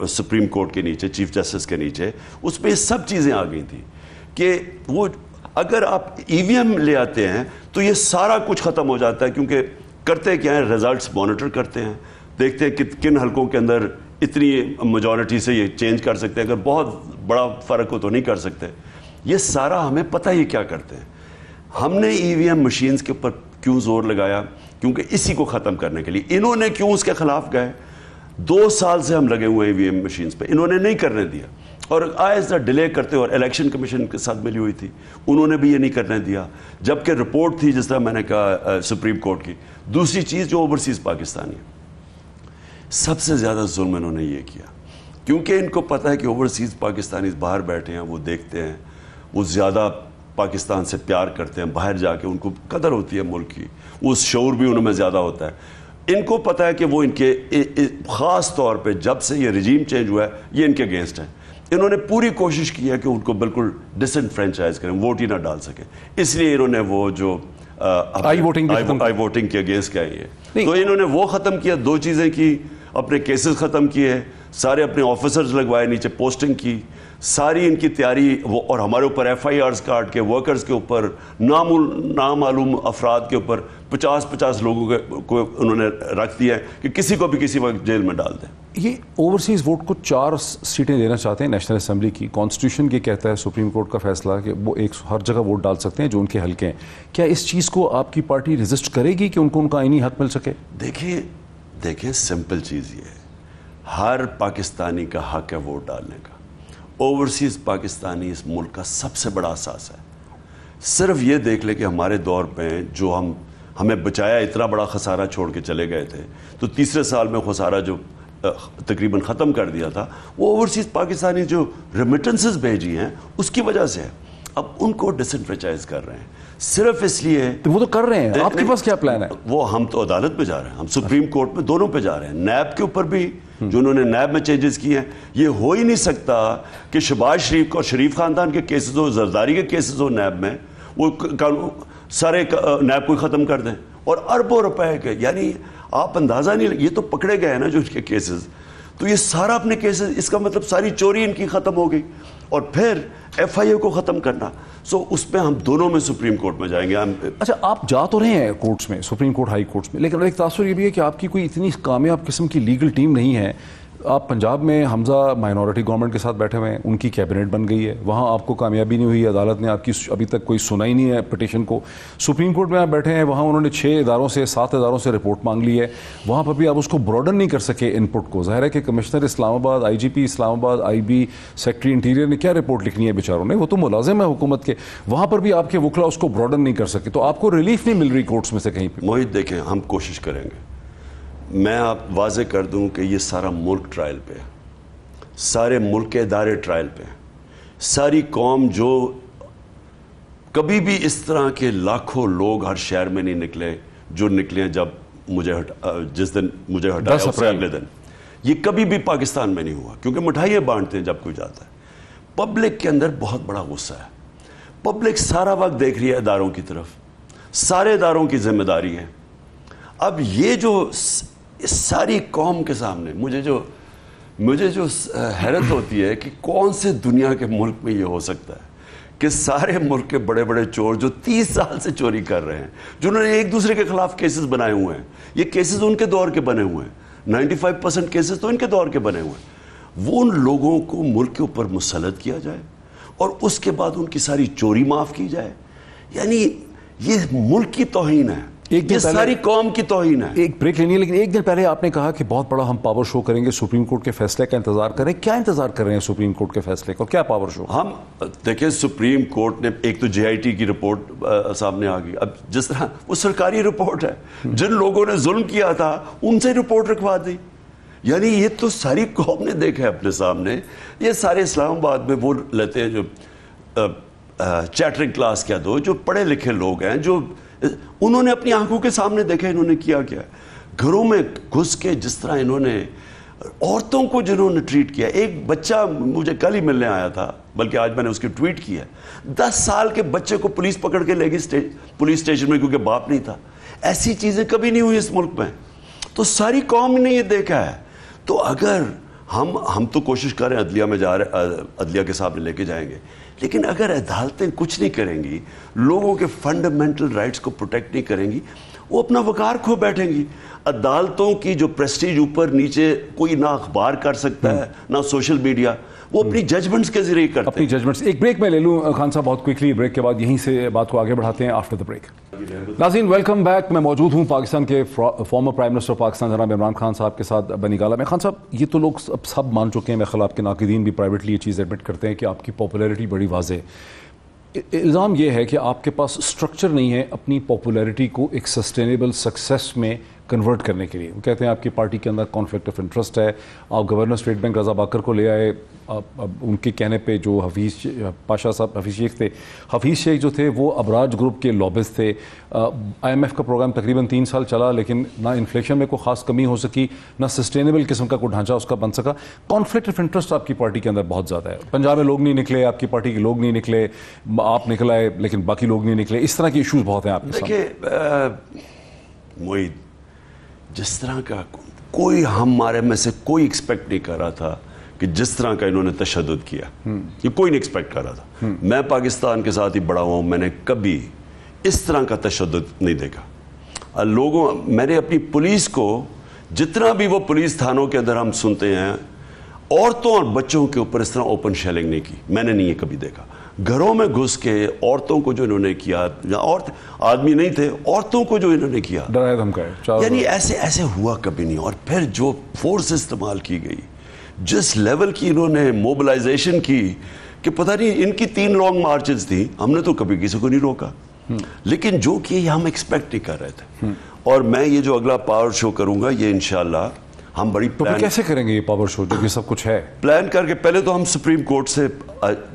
سپریم کورٹ کے نیچے چیف جسٹس کے نیچے, اس میں یہ سب چیزیں آ گئی تھیں کہ وہ اگر آپ ای وی ایم لے آتے ہیں تو یہ سارا کچھ ختم ہو جاتا ہے, کیونکہ کرتے کیا ہیں, ریزلٹس مانیٹر کرتے ہیں, دیکھتے ہیں کہ کن حلقوں کے اندر اتنی میجورٹی سے یہ چینج کر سکتے ہیں, اگر بہت بڑا فرق ہو تو نہیں کر سکتے. یہ سارا ہمیں پتہ ہی کیا کرتے ہیں. ہم نے ای وی ایم مشینز کے اوپر کیوں زور لگایا, کیونکہ اسی کو ختم کرنے کے لیے. انہوں نے کیوں اس کے خلاف گئے؟ 2 سال سے ہم لگے ہوئے ہیں ای وی ایم مشینز پہ, انہوں نے نہیں کرنے دیا, اور آہستہ ڈیلے کرتے, اور الیکشن کمیشن کے ساتھ ملی ہوئی تھی, انہوں نے بھی یہ نہیں کرنے دیا, جبکہ رپورٹ تھی جس طرح میں نے کہا سپریم کورٹ کی. دوسری چیز جو اوورسیز پاکستانی ہے, سب سے زیادہ ظلم انہوں نے یہ کیا, کیونکہ ان کو پتہ ہے کہ اوورسیز پاکستانی باہر بیٹھے ہیں, وہ دیکھتے ہیں, وہ زیادہ پاکستان سے پیار کرتے ہیں, باہر جا کے ان کو قدر ہوتی ہے ملک کی, وہ شعور بھی انہوں میں زیادہ ہوتا ہے. ان کو پتہ ہے کہ وہ ان کے خاص طور پہ جب سے یہ رجیم چینج ہوا ہے یہ ان کے اگینسٹ ہے. انہوں نے پوری کوشش کی ہے کہ ان کو بالکل ڈس انفرینچائز کریں, ووٹ ہی نہ ڈال سکیں, اس لیے انہوں نے وہ جو آئی ووٹنگ کے اگینسٹ کیا ہے, تو انہوں نے وہ ختم کیا. 2 چیزیں کی, اپنے کیسز ختم کیے, سارے اپنے آفیسرز لگوائے, نیچے پوسٹنگ کی, ساری ان کی تیاری وہ, اور ہمارے اوپر ایف آئی آرز کاٹ کے, ورکرز کے اوپر, نامعلوم افراد کے اوپر 50 لوگوں کو انہوں نے رکھ دیا ہے کہ کسی کو بھی کسی وقت جیل میں ڈال دیں. یہ اوورسیز ووٹ کو 4 سیٹیں دینا چاہتے ہیں نیشنل اسمبلی کی. کانسٹیٹیوشن یہ کہتا ہے, سپریم کورٹ کا فیصلہ, کہ وہ ہر جگہ ووٹ ڈال سکتے ہیں جو ان کے حلقے ہیں. کیا اس چیز کو آپ کی پارٹی ریزسٹ کرے گی کہ ان کو ان کا آئینی حق مل سکے؟ دیکھیں سمپل چیز یہ ہے, ہر پاکستانی کا حق ہے ووٹ ڈالنے کا. اوورسیز پاکستانی اس ملک کا سب سے بڑا اثاثہ ہے. صرف یہ دیکھ لے کہ ہمارے دور میں جو ہمیں بچایا, اتنا بڑا خسارہ چھوڑ کے چلے گئے تھے, تو تیسرے سال میں خسارہ جو تقریباً ختم کر دیا تھا, وہ اوورسیز پاکستانی جو ریمیٹنسز بھیجی ہیں اس کی وجہ سے ہے. اب ان کو ڈس انفرینچائز کر رہے ہیں صرف اس لیے. وہ تو کر رہے ہیں, آپ کے پاس کیا پلان ہے؟ وہ ہم تو عدالت پہ جا رہے ہیں, ہم سپریم کورٹ میں دونوں پہ جا رہے ہیں. نیب کے اوپر بھی جو انہوں نے نیب میں چینجز کیے ہیں, یہ ہو ہی نہیں سکتا کہ شہباز شریف کو اور شریف خاندان کے کیسز ہو, زرداری کے کیسز ہو نیب میں, وہ سارے نیب کو ختم کر دیں, اور اربوں روپے کے. یعنی آپ اندازہ نہیں, یہ تو پکڑے گئے ہیں نا جو اس کے کیسز, تو یہ سارا اپنے کیسز, اس کا مطلب ساری چوری ان کی ختم ہو گئی, اور پھر ایف آئی اے کو ختم کرنا. سو اس پہ ہم دونوں میں سپریم کورٹ میں جائیں گے. اچھا, آپ جا تو رہے ہیں کورٹس میں, سپریم کورٹ, ہائی کورٹس میں, لیکن ایک تاثر یہ بھی ہے کہ آپ کی کوئی اتنی کامیاب قسم کی لیگل ٹیم نہیں ہے. آپ پنجاب میں حمزہ مائنورٹی گورنمنٹ کے ساتھ بیٹھے ہوئے ہیں, ان کی کیبنٹ بن گئی ہے, وہاں آپ کو کامیابی نہیں ہوئی, عدالت نے آپ کی ابھی تک کوئی سنائی نہیں ہے پٹیشن کو. سپریم کورٹ میں آپ بیٹھے ہیں, وہاں انہوں نے 7 اداروں سے رپورٹ مانگ لی ہے, وہاں پر بھی آپ اس کو براڈن نہیں کر سکے ان پٹ کو. ظاہر ہے کہ کمشنر اسلام آباد, آئی جی پی اسلام آباد, آئی بی, سیکٹری انٹیریئر نے کیا رپورٹ لکھنی ہے بیچاروں نے, وہ تو ملازم ہے حکومت کے, وہاں پر بھی آپ کے وکلا اس کو براڈن نہیں کر سکے. تو آپ کو ریلیف نہیں مل رہی کورٹس میں سے کہیں پہ؟ موہت دیکھیں, ہم کوشش کریں گے. میں آپ واضح کر دوں کہ یہ سارا ملک ٹرائل پہ ہے, سارے ملک کے ادارے ٹرائل پہ ہیں. ساری قوم جو کبھی بھی اس طرح کے لاکھوں لوگ ہر شہر میں نہیں نکلے جو نکلے ہیں جب جس دن مجھے ہٹایا اس سے اگلے دن, یہ کبھی بھی پاکستان میں نہیں ہوا, کیونکہ مٹھائیاں بانٹتے ہیں جب کوئی جاتا ہے. پبلک کے اندر بہت بڑا غصہ ہے, پبلک سارا وقت دیکھ رہی ہے اداروں کی طرف, سارے اداروں کی ذمہ داری ہے. اب یہ جو ساری قوم کے سامنے مجھے جو حیرت ہوتی ہے کہ کون سے دنیا کے ملک میں یہ ہو سکتا ہے کہ سارے ملک کے بڑے بڑے چور جو 30 سال سے چوری کر رہے ہیں, جنہوں نے ایک دوسرے کے خلاف کیسز بنائے ہوئے ہیں, یہ کیسز ان کے دور کے بنے ہوئے ہیں, 95% کیسز تو ان کے دور کے بنے ہوئے ہیں, وہ ان لوگوں کو ملک کے اوپر مسلط کیا جائے اور اس کے بعد ان کی ساری چوری معاف کی جائے. یعنی یہ ملک کی توہین ہے, یہ ساری قوم کی توہین ہے. ایک بریک لینی ہے, لیکن ایک دن پہلے آپ نے کہا کہ بہت بڑا ہم پاور شو کریں گے, سپریم کورٹ کے فیصلے کا انتظار کریں. کیا انتظار کر رہے ہیں سپریم کورٹ کے فیصلے کا, کیا پاور شو؟ ہم دیکھیں, سپریم کورٹ نے ایک تو جے آئی ٹی کی رپورٹ سامنے آ گئی. اب جس طرح وہ سرکاری رپورٹ ہے, جن لوگوں نے ظلم کیا تھا ان سے رپورٹ رکھوا دی. یعنی یہ تو ساری قوم نے دیکھا ہے اپنے سامنے. یہ سارے اسلام آباد میں وہ لیتے ہیں جو چیٹرنگ کلاس کیا دو, جو پڑھے لکھے لوگ ہیں, جو انہوں نے اپنی آنکھوں کے سامنے دیکھا انہوں نے کیا کیا. گھروں میں گھس کے جس طرح انہوں نے عورتوں کو جنہوں نے ٹریٹ کیا. ایک بچہ مجھے کل ہی ملنے آیا تھا, بلکہ آج میں نے اس کی ٹویٹ کیا, 10 سال کے بچے کو پولیس پکڑ کے لے گئی پولیس اسٹیشن میں کیونکہ باپ نہیں تھا. ایسی چیزیں کبھی نہیں ہوئی اس ملک میں. تو ساری قوم نے یہ دیکھا ہے. تو اگر ہم تو کوشش کر رہے ہیں عدلیہ میں جا رہے عدلیہ کے سامنے لے کے جائیں گے, لیکن اگر عدالتیں کچھ نہیں کریں گی, لوگوں کے فنڈامنٹل رائٹس کو پروٹیکٹ نہیں کریں گی, وہ اپنا وقار کھو بیٹھیں گی. عدالتوں کی جو پریسٹیج اوپر نیچے کوئی نہ اخبار کر سکتا ہے نہ سوشل میڈیا, وہ اپنی ججمنٹس کے ذریعے کرتے ہیں. اپنی ججمنٹس. ایک بریک میں لے لوں خان صاحب بہت کوئکلی, بریک کے بعد یہیں سے بات کو آگے بڑھاتے ہیں آفٹر دا بریک. ناظرین ویلکم بیک. میں موجود ہوں پاکستان کے فارمر پرائم منسٹر پاکستان جناب عمران خان صاحب کے ساتھ بنی گالہ میں. خان صاحب یہ تو لوگ اب سب مان چکے ہیں, میرے خیال آپ کے ناقدین بھی پرائیویٹلی یہ چیز ایڈمٹ کرتے ہیں کہ آپ کی پاپولیرٹی بڑی واضح ہے. الزام یہ ہے کہ آپ کے پاس اسٹرکچر نہیں ہے اپنی پاپولیرٹی کو ایک سسٹینیبل سکسیس میں کنورٹ کرنے کے لیے. وہ کہتے ہیں آپ کی پارٹی کے اندر کانفلکٹ آف انٹرسٹ ہے. آپ گورنر اسٹیٹ بینک رضا باکر کو لے آئے, ان کے کہنے پہ جو حفیظ پاشا صاحب حفیظ شیخ تھے, حفیظ شیخ جو تھے وہ ابراج گروپ کے لابز تھے. IMF کا پروگرام تقریباً 3 سال چلا, لیکن نہ انفلیشن میں کوئی خاص کمی ہو سکی, نہ سسٹینیبل قسم کا کوئی ڈھانچہ اس کا بن سکا. کانفلکٹ آف انٹرسٹ آپ کی پارٹی کے اندر بہت زیادہ ہے. پنجاب میں لوگ نہیں نکلے, آپ کی پارٹی کے لوگ نہیں نکلے, آپ نکل آئے لیکن باقی لوگ نہیں نکلے. اس طرح کے ایشوز بہت ہیں آپ کے سامنے. دیکھیے معید, جس طرح کا کوئی ہمارے میں سے کوئی ایکسپیکٹ نہیں کر رہا تھا کہ جس طرح کا انہوں نے تشدد کیا, یہ کوئی نہیں ایکسپیکٹ کر رہا تھا. میں پاکستان کے ساتھ ہی بڑا ہوں, میں نے کبھی اس طرح کا تشدد نہیں دیکھا. میں نے اپنی پولیس کو, جتنا بھی وہ پولیس تھانوں کے اندر ہم سنتے ہیں, عورتوں اور بچوں کے اوپر اس طرح اوپن شیلنگ نہیں کی. میں نے نہیں یہ کبھی دیکھا. گھروں میں گھس کے عورتوں کو جو انہوں نے کیا, آدمی نہیں تھے, عورتوں کو جو انہوں نے کیا, ڈرایا دھمکایا, یعنی ایسے ہوا کبھی نہیں. اور پھر جو فورس استعمال کی گئی, جس لیول کی انہوں نے موبلائزیشن کی کہ پتہ نہیں, ان کی 3 لانگ مارچز تھیں, ہم نے تو کبھی کسی کو نہیں روکا, لیکن جو کہ یہ ہم ایکسپیکٹ نہیں کر رہے تھے. اور میں یہ جو اگلا پاور شو کروں گا, یہ انشاءاللہ ہم بڑی کیسے کریں گے یہ پاور شو جب یہ سب کچھ ہے؟ پلان کر کے پہلے تو ہم سپریم کورٹ سے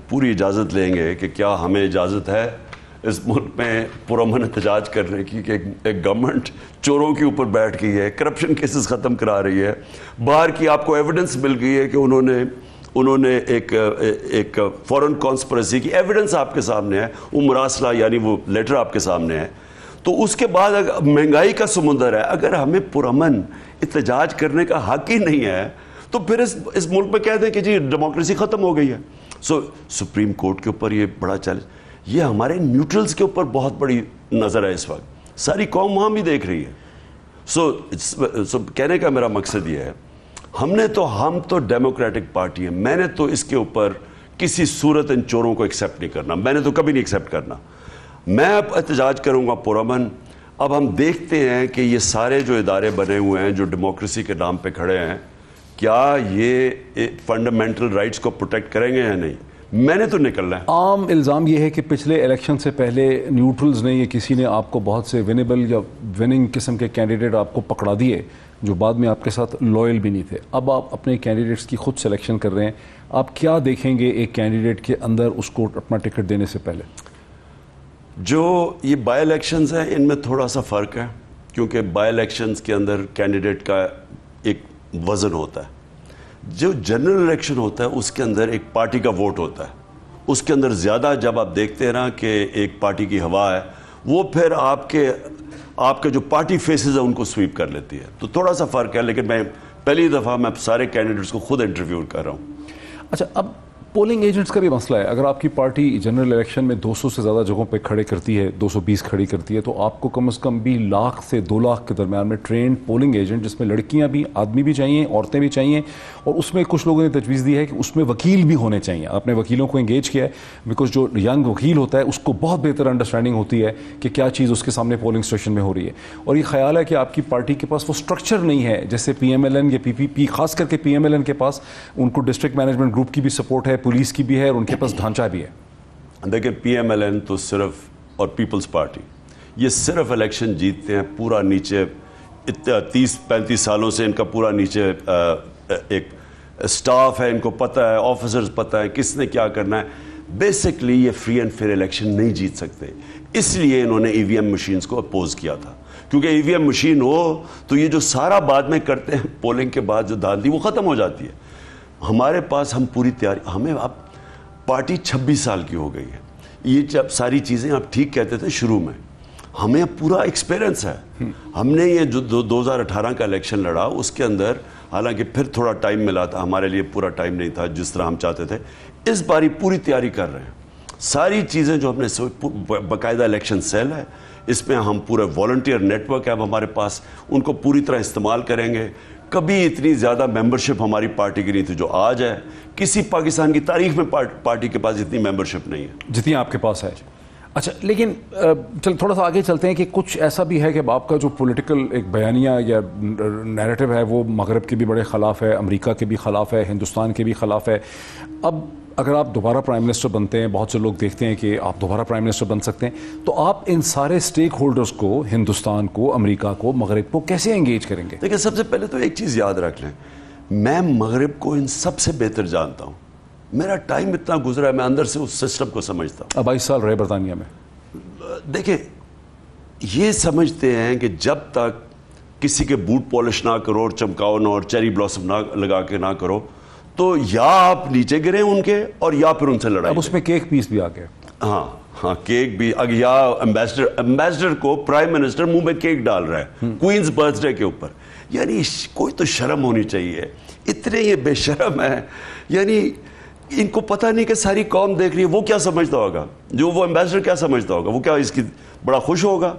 پوری اجازت لیں گے کہ کیا ہمیں اجازت ہے اس ملک میں پرامن احتجاج کرنے کی, کہ ایک گورنمنٹ چوروں کے اوپر بیٹھ گئی ہے, کرپشن کیسز ختم کرا رہی ہے, باہر کی آپ کو ایویڈنس مل گئی ہے کہ انہوں نے ایک فورن کانسپریسی کی ایویڈنس آپ کے سامنے ہے, وہ مراسلہ یعنی وہ لیٹر آپ کے سامنے ہے. تو اس کے بعد مہنگائی کا سمندر ہے, اگر ہمیں پرامن احتجاج کرنے کا حق ہی نہیں ہے تو پھر اس ملک میں کہہ دیں کہ جی ڈیموکریسی ختم ہو گئی ہے. سپریم کورٹ کے اوپر یہ بڑا چیلنج, یہ ہمارے نیوٹرلز کے اوپر بہت بڑی نظر ہے اس وقت, ساری قوم وہاں بھی دیکھ رہی ہے. کہنے کا میرا مقصد یہ ہے, ہم تو ڈیموکریٹک پارٹی ہے, میں نے تو اس کے اوپر کسی صورت ان چوروں کو ایکسیپٹ نہیں کرنا, میں نے تو کبھی نہیں ایکسیپٹ کرنا. میں اب احتجاج کروں گا پرامن. اب ہم دیکھتے ہیں کہ یہ سارے جو ادارے بنے ہوئے ہیں جو ڈیموکریسی کے نام پہ کھڑے ہیں, کیا یہ فنڈامنٹل رائٹس کو پروٹیکٹ کریں گے یا نہیں. میں نے تو نکلنا ہے. عام الزام یہ ہے کہ پچھلے الیکشن سے پہلے نیوٹرلز نے, یہ کسی نے آپ کو بہت سے ونیبل یا وننگ قسم کے کینڈیڈیٹ آپ کو پکڑا دیے جو بعد میں آپ کے ساتھ لوئل بھی نہیں تھے. اب آپ اپنے کینڈیڈیٹس کی خود سلیکشن کر رہے ہیں, آپ کیا دیکھیں گے ایک کینڈیڈیٹ کے اندر اس کو اپنا ٹکٹ دینے سے پہلے؟ جو یہ بائی الیکشنز ہیں ان میں تھوڑا سا فرق ہے, کیونکہ بائی الیکشنز کے اندر کینڈیڈیٹ کا ایک وزن ہوتا ہے. جو جنرل الیکشن ہوتا ہے اس کے اندر ایک پارٹی کا ووٹ ہوتا ہے, اس کے اندر زیادہ جب آپ دیکھتے ہیں نا کہ ایک پارٹی کی ہوا ہے, وہ پھر آپ کے جو پارٹی فیسز ہیں ان کو سویپ کر لیتی ہے. تو تھوڑا سا فرق ہے, لیکن میں پہلی دفعہ میں سارے کینڈیڈیٹس کو خود انٹرویو کر رہا ہوں. اچھا, اب پولنگ ایجنٹس کا بھی مسئلہ ہے. اگر آپ کی پارٹی جنرل الیکشن میں 200 سے زیادہ جگہوں پہ کھڑے کرتی ہے, 220 کھڑی کرتی ہے, تو آپ کو کم از کم بھی 1 لاکھ سے 2 لاکھ کے درمیان میں ٹرینڈ پولنگ ایجنٹ, جس میں لڑکیاں بھی, آدمی بھی چاہیے, عورتیں بھی چاہیے, اور اس میں کچھ لوگوں نے تجویز دی ہے کہ اس میں وکیل بھی ہونے چاہیے. آپ نے وکیلوں کو انگیج کیا ہے, بیکاز جو ینگ وکیل ہوتا ہے اس کو بہت بہتر انڈرسٹینڈنگ ہوتی ہے کہ کیا چیز اس کے سامنے پولنگ اسٹیشن میں ہو رہی ہے. اور یہ خیال ہے کہ آپ کی پارٹی کے پاس وہ اسٹرکچر نہیں ہے, جیسے PMLN یا PPP, خاص کر کے PMLN کے پاس ان کو ڈسٹرکٹ مینجمنٹ گروپ کی بھی سپورٹ ہے, پولیس کی بھی ہے, اور ان کے پاس ڈھانچہ بھی ہے. دیکھیں PMLN تو صرف, اور پیپلز پارٹی, یہ صرف الیکشن جیتتے ہیں, پورا نیچے 30-35 سالوں سے ان کا پورا نیچے ایک سٹاف ہے, ان کو پتہ ہے, آفیسرز پتہ ہے کس نے کیا کرنا ہے. بیسکلی یہ فری اینڈ فیئر الیکشن نہیں جیت سکتے, اس لیے انہوں نے EVM مشینز کو اپوز کیا تھا, کیونکہ EVM مشین ہو تو یہ جو سارا بعد میں کرتے ہیں پولنگ کے بعد جو دھاندلی, وہ ختم ہو جاتی ہے. ہمارے پاس ہم پوری تیاری, ہمیں اب پارٹی 26 سال کی ہو گئی ہے. یہ جب ساری چیزیں آپ ٹھیک کہتے تھے شروع میں, ہمیں پورا ایکسپیرنس ہے. ہم نے یہ جو 2018 کا الیکشن لڑا اس کے اندر حالانکہ پھر تھوڑا ٹائم ملا تھا, ہمارے لیے پورا ٹائم نہیں تھا جس طرح ہم چاہتے تھے. اس باری پوری تیاری کر رہے ہیں, ساری چیزیں جو ہم نے باقاعدہ الیکشن سیل ہے, اس میں ہم پورے والنٹیئر نیٹ ورک ہے اب ہمارے پاس, ان کو پوری طرح استعمال کریں گے. کبھی اتنی زیادہ ممبرشپ ہماری پارٹی کی نہیں تھی جو آج ہے. کسی پاکستان کی تاریخ میں پارٹی کے پاس اتنی ممبرشپ نہیں ہے جتنی آپ کے پاس ہے. اچھا, لیکن چل تھوڑا سا آگے چلتے ہیں کہ کچھ ایسا بھی ہے کہ آپ کا جو پولیٹیکل ایک بیانیہ یا نیریٹو ہے وہ مغرب کے بھی بڑے خلاف ہے, امریکہ کے بھی خلاف ہے, ہندوستان کے بھی خلاف ہے. اب اگر آپ دوبارہ پرائم منسٹر بنتے ہیں, بہت سے لوگ دیکھتے ہیں کہ آپ دوبارہ پرائم منسٹر بن سکتے ہیں, تو آپ ان سارے اسٹیک ہولڈرز کو, ہندوستان کو, امریکہ کو, مغرب کو کیسے انگیج کریں گے؟ دیکھیں, سب سے پہلے تو ایک چیز یاد رکھ لیں, میں مغرب کو ان سب سے بہتر جانتا ہوں. میرا ٹائم اتنا گزرا ہے, میں اندر سے اس سسٹم کو سمجھتا ہوں. 22 سال رہے برطانیہ میں. دیکھیں, یہ سمجھتے ہیں کہ جب تک کسی کے بوٹ پالش نہ کرو اور چمکاؤ نہ اور چیری بلاسم نہ لگا کے نہ کرو تو یا آپ نیچے گریں ان کے اور یا پھر ان سے لڑائی. اب اس میں کیک پیس بھی آ گیا. ہاں کیک بھی, یا امبیسڈر کو پرائم منسٹر منہ میں کیک ڈال رہا ہے کوئنز برتھ ڈے کے اوپر. یعنی کوئی تو شرم ہونی چاہیے, اتنے یہ بے شرم ہے. یعنی ان کو پتہ نہیں کہ ساری قوم دیکھ رہی ہے. وہ کیا سمجھتا ہوگا, جو وہ امبیسڈر کیا سمجھتا ہوگا, وہ کیا اس کی بڑا خوش ہوگا.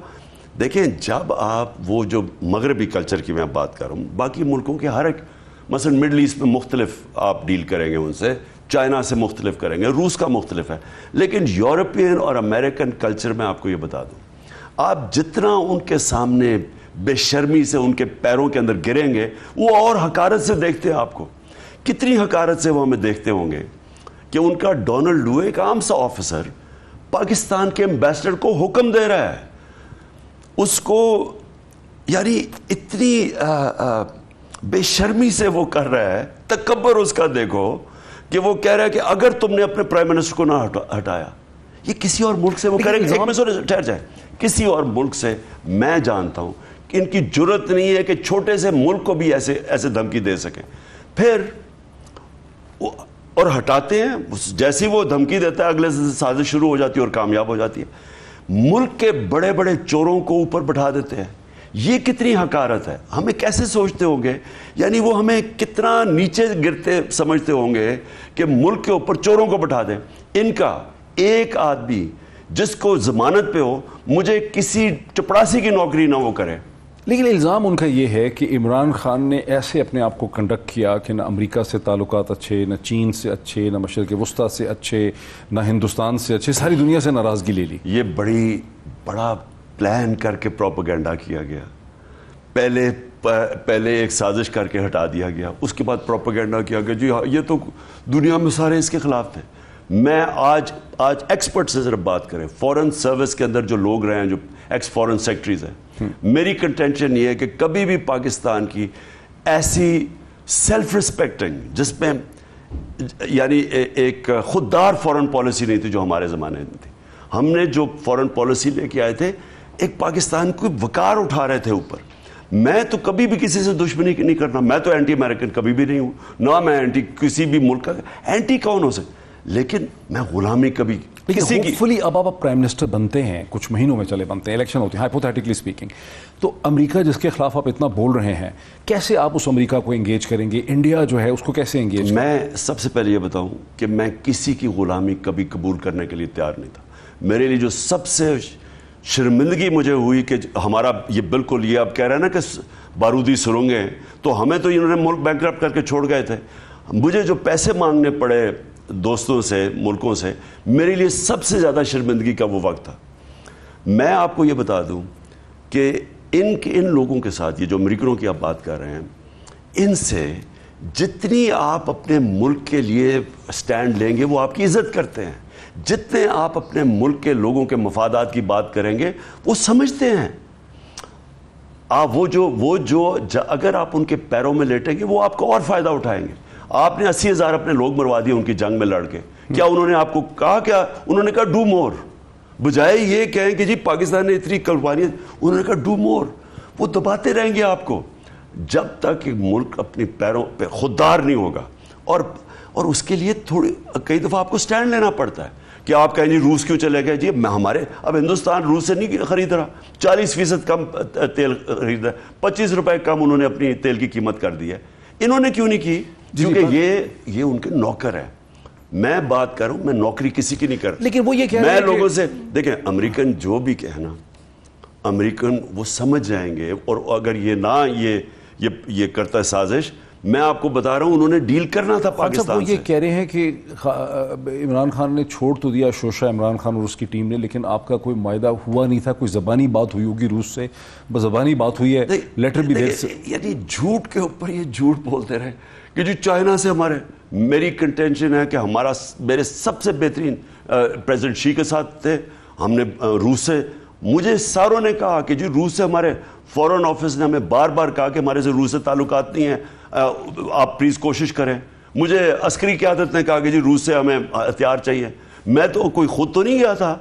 دیکھیں, جب آپ وہ جو مغربی کلچر کی میں بات کر رہا ہوں, باقی ملکوں کے ہر ایک, مثلا مڈل ایسٹ میں مختلف آپ ڈیل کریں گے ان سے, چائنا سے مختلف کریں گے, روس کا مختلف ہے, لیکن یورپین اور امریکن کلچر میں آپ کو یہ بتا دوں, آپ جتنا ان کے سامنے بے شرمی سے ان کے پیروں کے اندر گریں گے وہ اور حقارت سے دیکھتے ہیں آپ کو. کتنی حقارت سے وہ ہمیں دیکھتے ہوں گے کہ ان کا ڈونلڈ لو, ایک عام سا آفیسر, پاکستان کے امبیسڈر کو حکم دے رہا ہے اس کو. یعنی اتنی بے شرمی سے وہ کر رہا ہے, تکبر اس کا دیکھو کہ وہ کہہ رہا ہے کہ اگر تم نے اپنے پرائم منسٹر کو نہ ہٹایا, یہ کسی اور ملک سے وہ کریں گے. ٹھہر جائے, کسی اور ملک سے میں جانتا ہوں کہ ان کی جرت نہیں ہے کہ چھوٹے سے ملک کو بھی ایسے دھمکی دے سکیں. پھر اور ہٹاتے ہیں, جیسی وہ دھمکی دیتا ہے اگلے سے سازش شروع ہو جاتی ہے اور کامیاب ہو جاتی ہے. ملک کے بڑے بڑے چوروں کو اوپر بٹھا دیتے ہیں. یہ کتنی حقارت ہے, ہمیں کیسے سوچتے ہوں گے, یعنی وہ ہمیں کتنا نیچے گرتے سمجھتے ہوں گے کہ ملک کے اوپر چوروں کو بٹھا دیں. ان کا ایک آدمی جس کو ضمانت پہ ہو, مجھے کسی چپڑاسی کی نوکری نہ وہ کرے. لیکن الزام ان کا یہ ہے کہ عمران خان نے ایسے اپنے آپ کو کنڈکٹ کیا کہ نہ امریکہ سے تعلقات اچھے, نہ چین سے اچھے, نہ مشرق وسطیٰ سے اچھے, نہ ہندوستان سے اچھے, ساری دنیا سے ناراضگی لے لی. یہ بڑا پلان کر کے پروپیگنڈا کیا گیا. پہلے ایک سازش کر کے ہٹا دیا گیا, اس کے بعد پروپیگنڈا کیا گیا جی یہ تو دنیا میں سارے اس کے خلاف تھے. میں آج ایکسپرٹ سے ذرا بات کریں, فورن سروس کے اندر جو لوگ رہے ہیں, جو ایکس فورن سیکٹریز ہیں, میری کنٹینشن یہ ہے کہ کبھی بھی پاکستان کی ایسی سیلف ریسپیکٹنگ, جس میں یعنی ایک خوددار فورن پالیسی نہیں تھی جو ہمارے زمانے میں تھی. ہم نے جو فورن پالیسی لے کے آئے تھے, ایک پاکستان کو وقار اٹھا رہے تھے اوپر. میں تو کبھی بھی کسی سے دشمنی نہیں کرنا, میں تو اینٹی امریکن کبھی بھی نہیں ہوں, نہ میں اینٹی کسی بھی ملک کا. اینٹی کون ہو سکتا, لیکن میں غلامی کبھی کسی کی. ہوپفلی اب آپ پرائم منسٹر بنتے ہیں, کچھ مہینوں میں چلے بنتے ہیں, الیکشن ہوتی ہے ہائپوتھیٹیکلی اسپیکنگ, تو امریکہ جس کے خلاف آپ اتنا بول رہے ہیں, کیسے آپ اس امریکہ کو انگیج کریں گے؟ انڈیا جو ہے اس کو کیسے انگیج؟ میں سب سے پہلے یہ بتاؤں کہ میں کسی کی غلامی کبھی قبول کرنے کے لیے تیار نہیں تھا. میرے لیے جو سب سے شرمندگی مجھے ہوئی کہ ہمارا یہ بالکل, یہ اب کہہ رہے ہیں نا کہ بارودی سرنگیں, تو ہمیں تو انہوں نے ملک بینکرپٹ کر کے چھوڑ گئے تھے. مجھے جو پیسے مانگنے پڑے دوستوں سے, ملکوں سے, میرے لیے سب سے زیادہ شرمندگی کا وہ وقت تھا. میں آپ کو یہ بتا دوں کہ ان لوگوں کے ساتھ, یہ جو امریکنوں کی آپ بات کر رہے ہیں, ان سے جتنی آپ اپنے ملک کے لیے سٹینڈ لیں گے وہ آپ کی عزت کرتے ہیں. جتنے آپ اپنے ملک کے لوگوں کے مفادات کی بات کریں گے وہ سمجھتے ہیں. وہ جو اگر آپ ان کے پیروں میں لیٹیں گے وہ آپ کو اور فائدہ اٹھائیں گے. آپ نے 80,000 اپنے لوگ مروا دیے ان کی جنگ میں لڑ کے. کیا انہوں نے آپ کو کہا, کیا انہوں نے کہا ڈو مور, بجائے یہ کہیں کہ جی پاکستان نے اتنی قربانیاں, انہوں نے کہا ڈو مور. وہ دباتے رہیں گے آپ کو جب تک ایک ملک اپنی پیروں پہ خوددار نہیں ہوگا. اور اس کے لیے کئی دفعہ آپ کو سٹینڈ لینا پڑتا ہے کہ آپ کہیں جی روس کیوں چلے گئے؟ جی ہمارے اب ہندوستان روس سے نہیں خرید رہا، 40% کم تیل خرید رہا ہے، 25 روپے کم انہوں نے اپنی تیل کی قیمت کر دی ہے. انہوں نے کیوں نہیں کی؟ کیونکہ یہ ان کے نوکر ہے. میں بات کروں، میں نوکری کسی کی نہیں کرتا، لیکن وہ یہ کہہ رہے ہیں میں لوگوں سے دیکھیں امریکن جو بھی کہنا امریکن وہ سمجھ جائیں گے. اور اگر یہ نہ یہ کرتا ہے سازش، میں آپ کو بتا رہا ہوں انہوں نے ڈیل کرنا تھا پاکستان سے. وہ یہ کہہ رہے ہیں کہ عمران خان نے چھوڑ تو دیا شوشا عمران خان اور اس کی ٹیم نے، لیکن آپ کا کوئی معاہدہ ہوا نہیں تھا، کوئی زبانی بات ہوئی ہوگی روس سے، بس زبانی بات ہوئی ہے، لیٹر بھی دیر سے. یعنی جھوٹ کے اوپر یہ جھوٹ بولتے رہے کہ جی چائنا سے ہمارے، میری کنٹینشن ہے کہ میرے سب سے بہترین پریزیڈنٹ شی کے ساتھ تھے، ہم نے روس سے، مجھے ساروں نے کہا کہ جی روس سے ہمارے فورن آفس نے ہمیں بار بار کہا کہ ہمارے سے روس سے تعلقات نہیں ہیں، آپ پلیز کوشش کریں. مجھے عسکری قیادت نے کہا کہ جی روس سے ہمیں ہتھیار چاہیے. میں تو کوئی خود تو نہیں گیا تھا،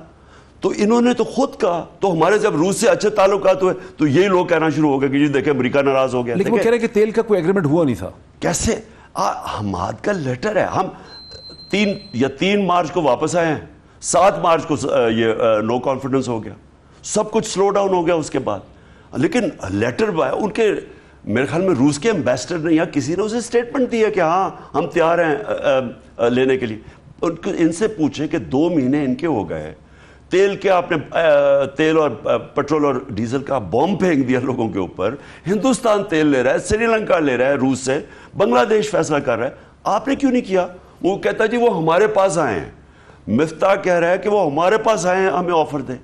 تو انہوں نے تو خود کہا. تو ہمارے جب روس سے اچھے تعلقات ہوئے تو یہی لوگ کہنا شروع ہو گئے کہ جی دیکھیں امریکہ ناراض ہو گیا. لیکن وہ کہہ رہے ہیں کہ تیل کا کوئی ایگریمنٹ ہوا نہیں تھا. کیسے؟ حماد کا لیٹر ہے، ہم 3 مارچ کو واپس آئے ہیں، 7 مارچ کو یہ نو کانفیڈنس ہو گیا، سب کچھ سلو ڈاؤن ہو گیا اس کے بعد. لیکن لیٹر ان کے میرے خیال میں روس کے ایمبیسڈر نے یا کسی نے اسے اسٹیٹمنٹ دی ہے کہ ہاں ہم تیار ہیں لینے کے لیے. ان سے پوچھیں کہ 2 مہینے ان کے ہو گئے، تیل کے آپ نے تیل اور پیٹرول اور ڈیزل کا بوم پھینک دیا لوگوں کے اوپر. ہندوستان تیل لے رہا ہے، سری لنکا لے رہا ہے روس سے، بنگلہ دیش فیصلہ کر رہا ہے، آپ نے کیوں نہیں کیا؟ وہ کہتا جی وہ ہمارے پاس آئے ہیں. مفتاح کہہ رہا ہے کہ وہ ہمارے پاس آئے ہیں، ہمیں آفر دیں.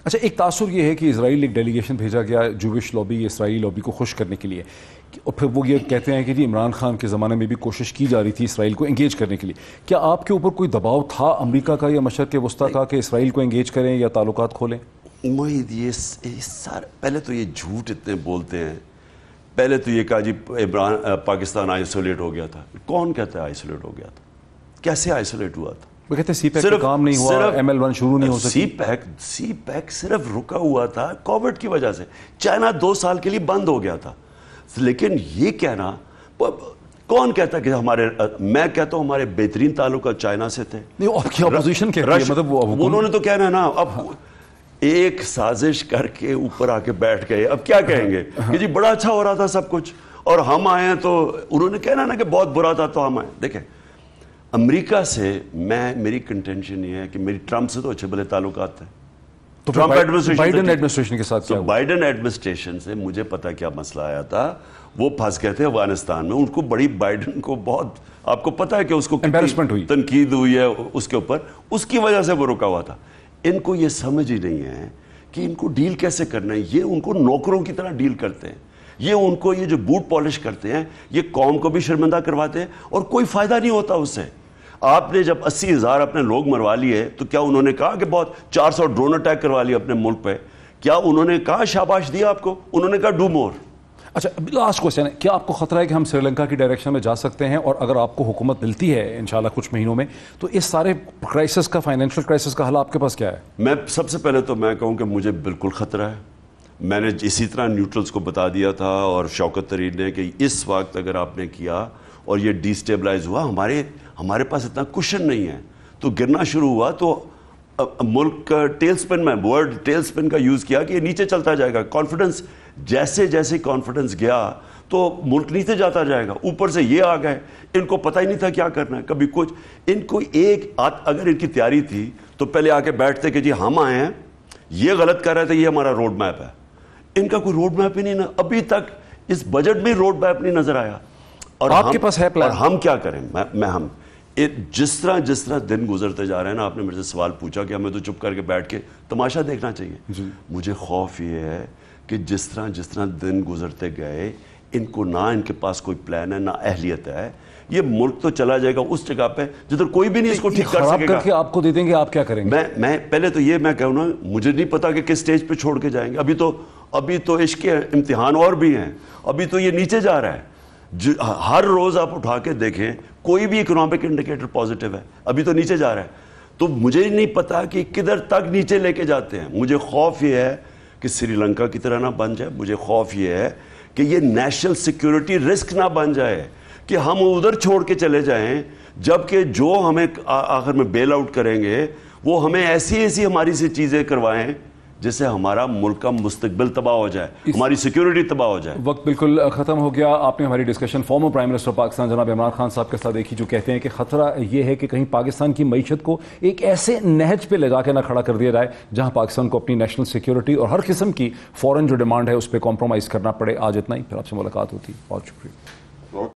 اچھا، ایک تاثر یہ ہے کہ اسرائیل ایک ڈیلیگیشن بھیجا گیا جوش لابی، اسرائیلی لابی کو خوش کرنے کے لیے، اور پھر وہ یہ کہتے ہیں کہ جی عمران خان کے زمانے میں بھی کوشش کی جا رہی تھی اسرائیل کو انگیج کرنے کے لیے. کیا آپ کے اوپر کوئی دباؤ تھا امریکہ کا یا مشرق وسطیٰ کا کہ اسرائیل کو انگیج کریں یا تعلقات کھولیں؟ محید یہ سارے پہلے تو یہ جھوٹ اتنے بولتے ہیں. پہلے تو یہ کہا جی پاکستان آئسولیٹ ہو گیا تھا. کون کہتا ہے آئسولیٹ ہو گیا تھا؟ کیسے آئسولیٹ ہوا تھا؟ وہ کہتے ہیں سی پیک کا کام نہیں ہوا، ML1 شروع نہیں ہو سکی. سی پیک صرف رکا ہوا تھا کووڈ کی وجہ سے. چائنا 2 سال کے لیے بند ہو گیا تھا. لیکن یہ کہنا، کون کہتا کہ ہمارے، میں کہتا ہوں ہمارے بہترین تعلقات چائنا سے تھے. آپ کی اپوزیشن کہتی ہے، مطلب انہوں نے تو کہنا ہے نا. اب ایک سازش کر کے اوپر آ کے بیٹھ گئے، اب کیا کہیں گے کہ جی بڑا اچھا ہو رہا تھا سب کچھ اور ہم آئے ہیں تو انہوں نے کہنا نا کہ بہت برا تھا تو ہم آئے. دیکھیں امریکہ سے میری کنٹینشن یہ ہے کہ میری ٹرمپ سے تو اچھے بھلے تعلقات تھے. تو بائیڈن ایڈمنسٹریشن کے ساتھ بائیڈن ایڈمنسٹریشن سے مجھے پتا کیا مسئلہ آیا تھا. وہ پھنس گئے تھے افغانستان میں. ان کو بڑی بائیڈن کو بہت، آپ کو پتا ہے کہ اس کو تنقید ہوئی ہے اس کے اوپر، اس کی وجہ سے وہ رکا ہوا تھا. ان کو یہ سمجھ ہی نہیں ہے کہ ان کو ڈیل کیسے کرنا ہے. یہ ان کو نوکروں کی طرح ڈیل کرتے ہیں. یہ ان کو یہ جو بوٹ پالش کرتے ہیں، یہ قوم کو بھی شرمندہ کرواتے ہیں اور کوئی فائدہ نہیں ہوتا اس سے. آپ نے جب 80,000 اپنے لوگ مروا لیے تو کیا انہوں نے کہا کہ بہت 400 ڈرون اٹیک کروا لیے اپنے ملک پہ؟ کیا انہوں نے کہا شاباش دیا آپ کو؟ انہوں نے کہا ڈو مور. اچھا لاسٹ کوسچن ہے، کیا آپ کو خطرہ ہے کہ ہم سری لنکا کی ڈائریکشن میں جا سکتے ہیں؟ اور اگر آپ کو حکومت ملتی ہے انشاءاللہ کچھ مہینوں میں، تو اس سارے کرائسس کا، فائنینشیل کرائسس کا حل آپ کے پاس کیا ہے؟ میں سب سے پہلے تو میں کہوں کہ مجھے بالکل خطرہ ہے. میں نے اسی طرح نیوٹرلز کو بتا دیا تھا اور شوکت طرین نے کہ اس وقت اگر آپ نے کیا اور یہ ڈی اسٹیبلائز ہوا، ہمارے پاس اتنا کشن نہیں ہے، تو گرنا شروع ہوا تو ملک کا ٹیل سپن، میں ورڈ ٹیل سپن کا یوز کیا کہ یہ نیچے چلتا جائے گا. کانفیڈنس جیسے جیسے کانفیڈنس گیا تو ملک نیچے جاتا جائے گا. اوپر سے یہ آ گئے، ان کو پتہ ہی نہیں تھا کیا کرنا ہے. کبھی کچھ ان کو اگر ان کی تیاری تھی تو پہلے آ کے بیٹھتے کہ جی ہم آئے ہیں، یہ غلط کر رہے تھے، یہ ہمارا روڈ میپ ہے. ان کا کوئی روڈ میپ ہی نہیں، ابھی تک اس بجٹ میں روڈ میپ نہیں نظر آیا. اور آپ کے پاس ہے پلان؟ اور ہم کیا کریں؟ ہم جس طرح دن گزرتے جا رہے ہیں نا، آپ نے میرے سے سوال پوچھا کہ ہمیں تو چپ کر کے بیٹھ کے تماشا دیکھنا چاہیے. مجھے خوف یہ ہے کہ جس طرح دن گزرتے گئے، ان کو نہ ان کے پاس کوئی پلان ہے، نہ اہلیت ہے. یہ ملک تو چلا جائے گا اس جگہ پہ جدھر کوئی بھی نہیں اس کو ٹھیک کر سکے گا. آپ کو دے دیں گے، آپ کیا کریں گے؟ میں پہلے تو یہ میں کہوں نا، مجھے نہیں پتا کہ کس سٹیج پہ چھوڑ کے جائیں گے. ابھی تو عشق کے امتحان اور بھی ہیں. ابھی تو یہ نیچے جا رہا ہے. ہر روز آپ اٹھا کے دیکھیں کوئی بھی اکنامک انڈیکیٹر پازیٹیو ہے، ابھی تو نیچے جا رہا ہے. تو مجھے نہیں پتا کہ کدھر تک نیچے لے کے جاتے ہیں. مجھے خوف یہ ہے کہ سری لنکا کی طرح نہ بن جائے. مجھے خوف یہ ہے کہ یہ نیشنل سیکیورٹی رسک نہ بن جائے کہ ہم ادھر چھوڑ کے چلے جائیں، جبکہ جو ہمیں آخر میں بیل آؤٹ کریں گے وہ ہمیں ایسی ایسی ہماری سے چیزیں کروائیں جس سے ہمارا ملک کا مستقبل تباہ ہو جائے, ہماری سیکیورٹی تباہ ہو جائے. وقت بالکل ختم ہو گیا. آپ نے ہماری discussion former prime minister Pakistan جناب عمران خان صاحب کے ساتھ دیکھی, جو کہتے ہیں کہ خطرہ یہ ہے کہ کہیں پاکستان کی معیشت کو ایک ایسے نہج پہ لے جا کے نہ کھڑا کر دیا جائے جہاں پاکستان کو اپنی نیشنل سیکیورٹی اور ہر قسم کی فورن جو ڈیمانڈ ہے اس پہ کمپرومائز کرنا پڑے. آج اتنا ہی, پھر آپ سے ملاقات ہوتی. بہت شکریہ.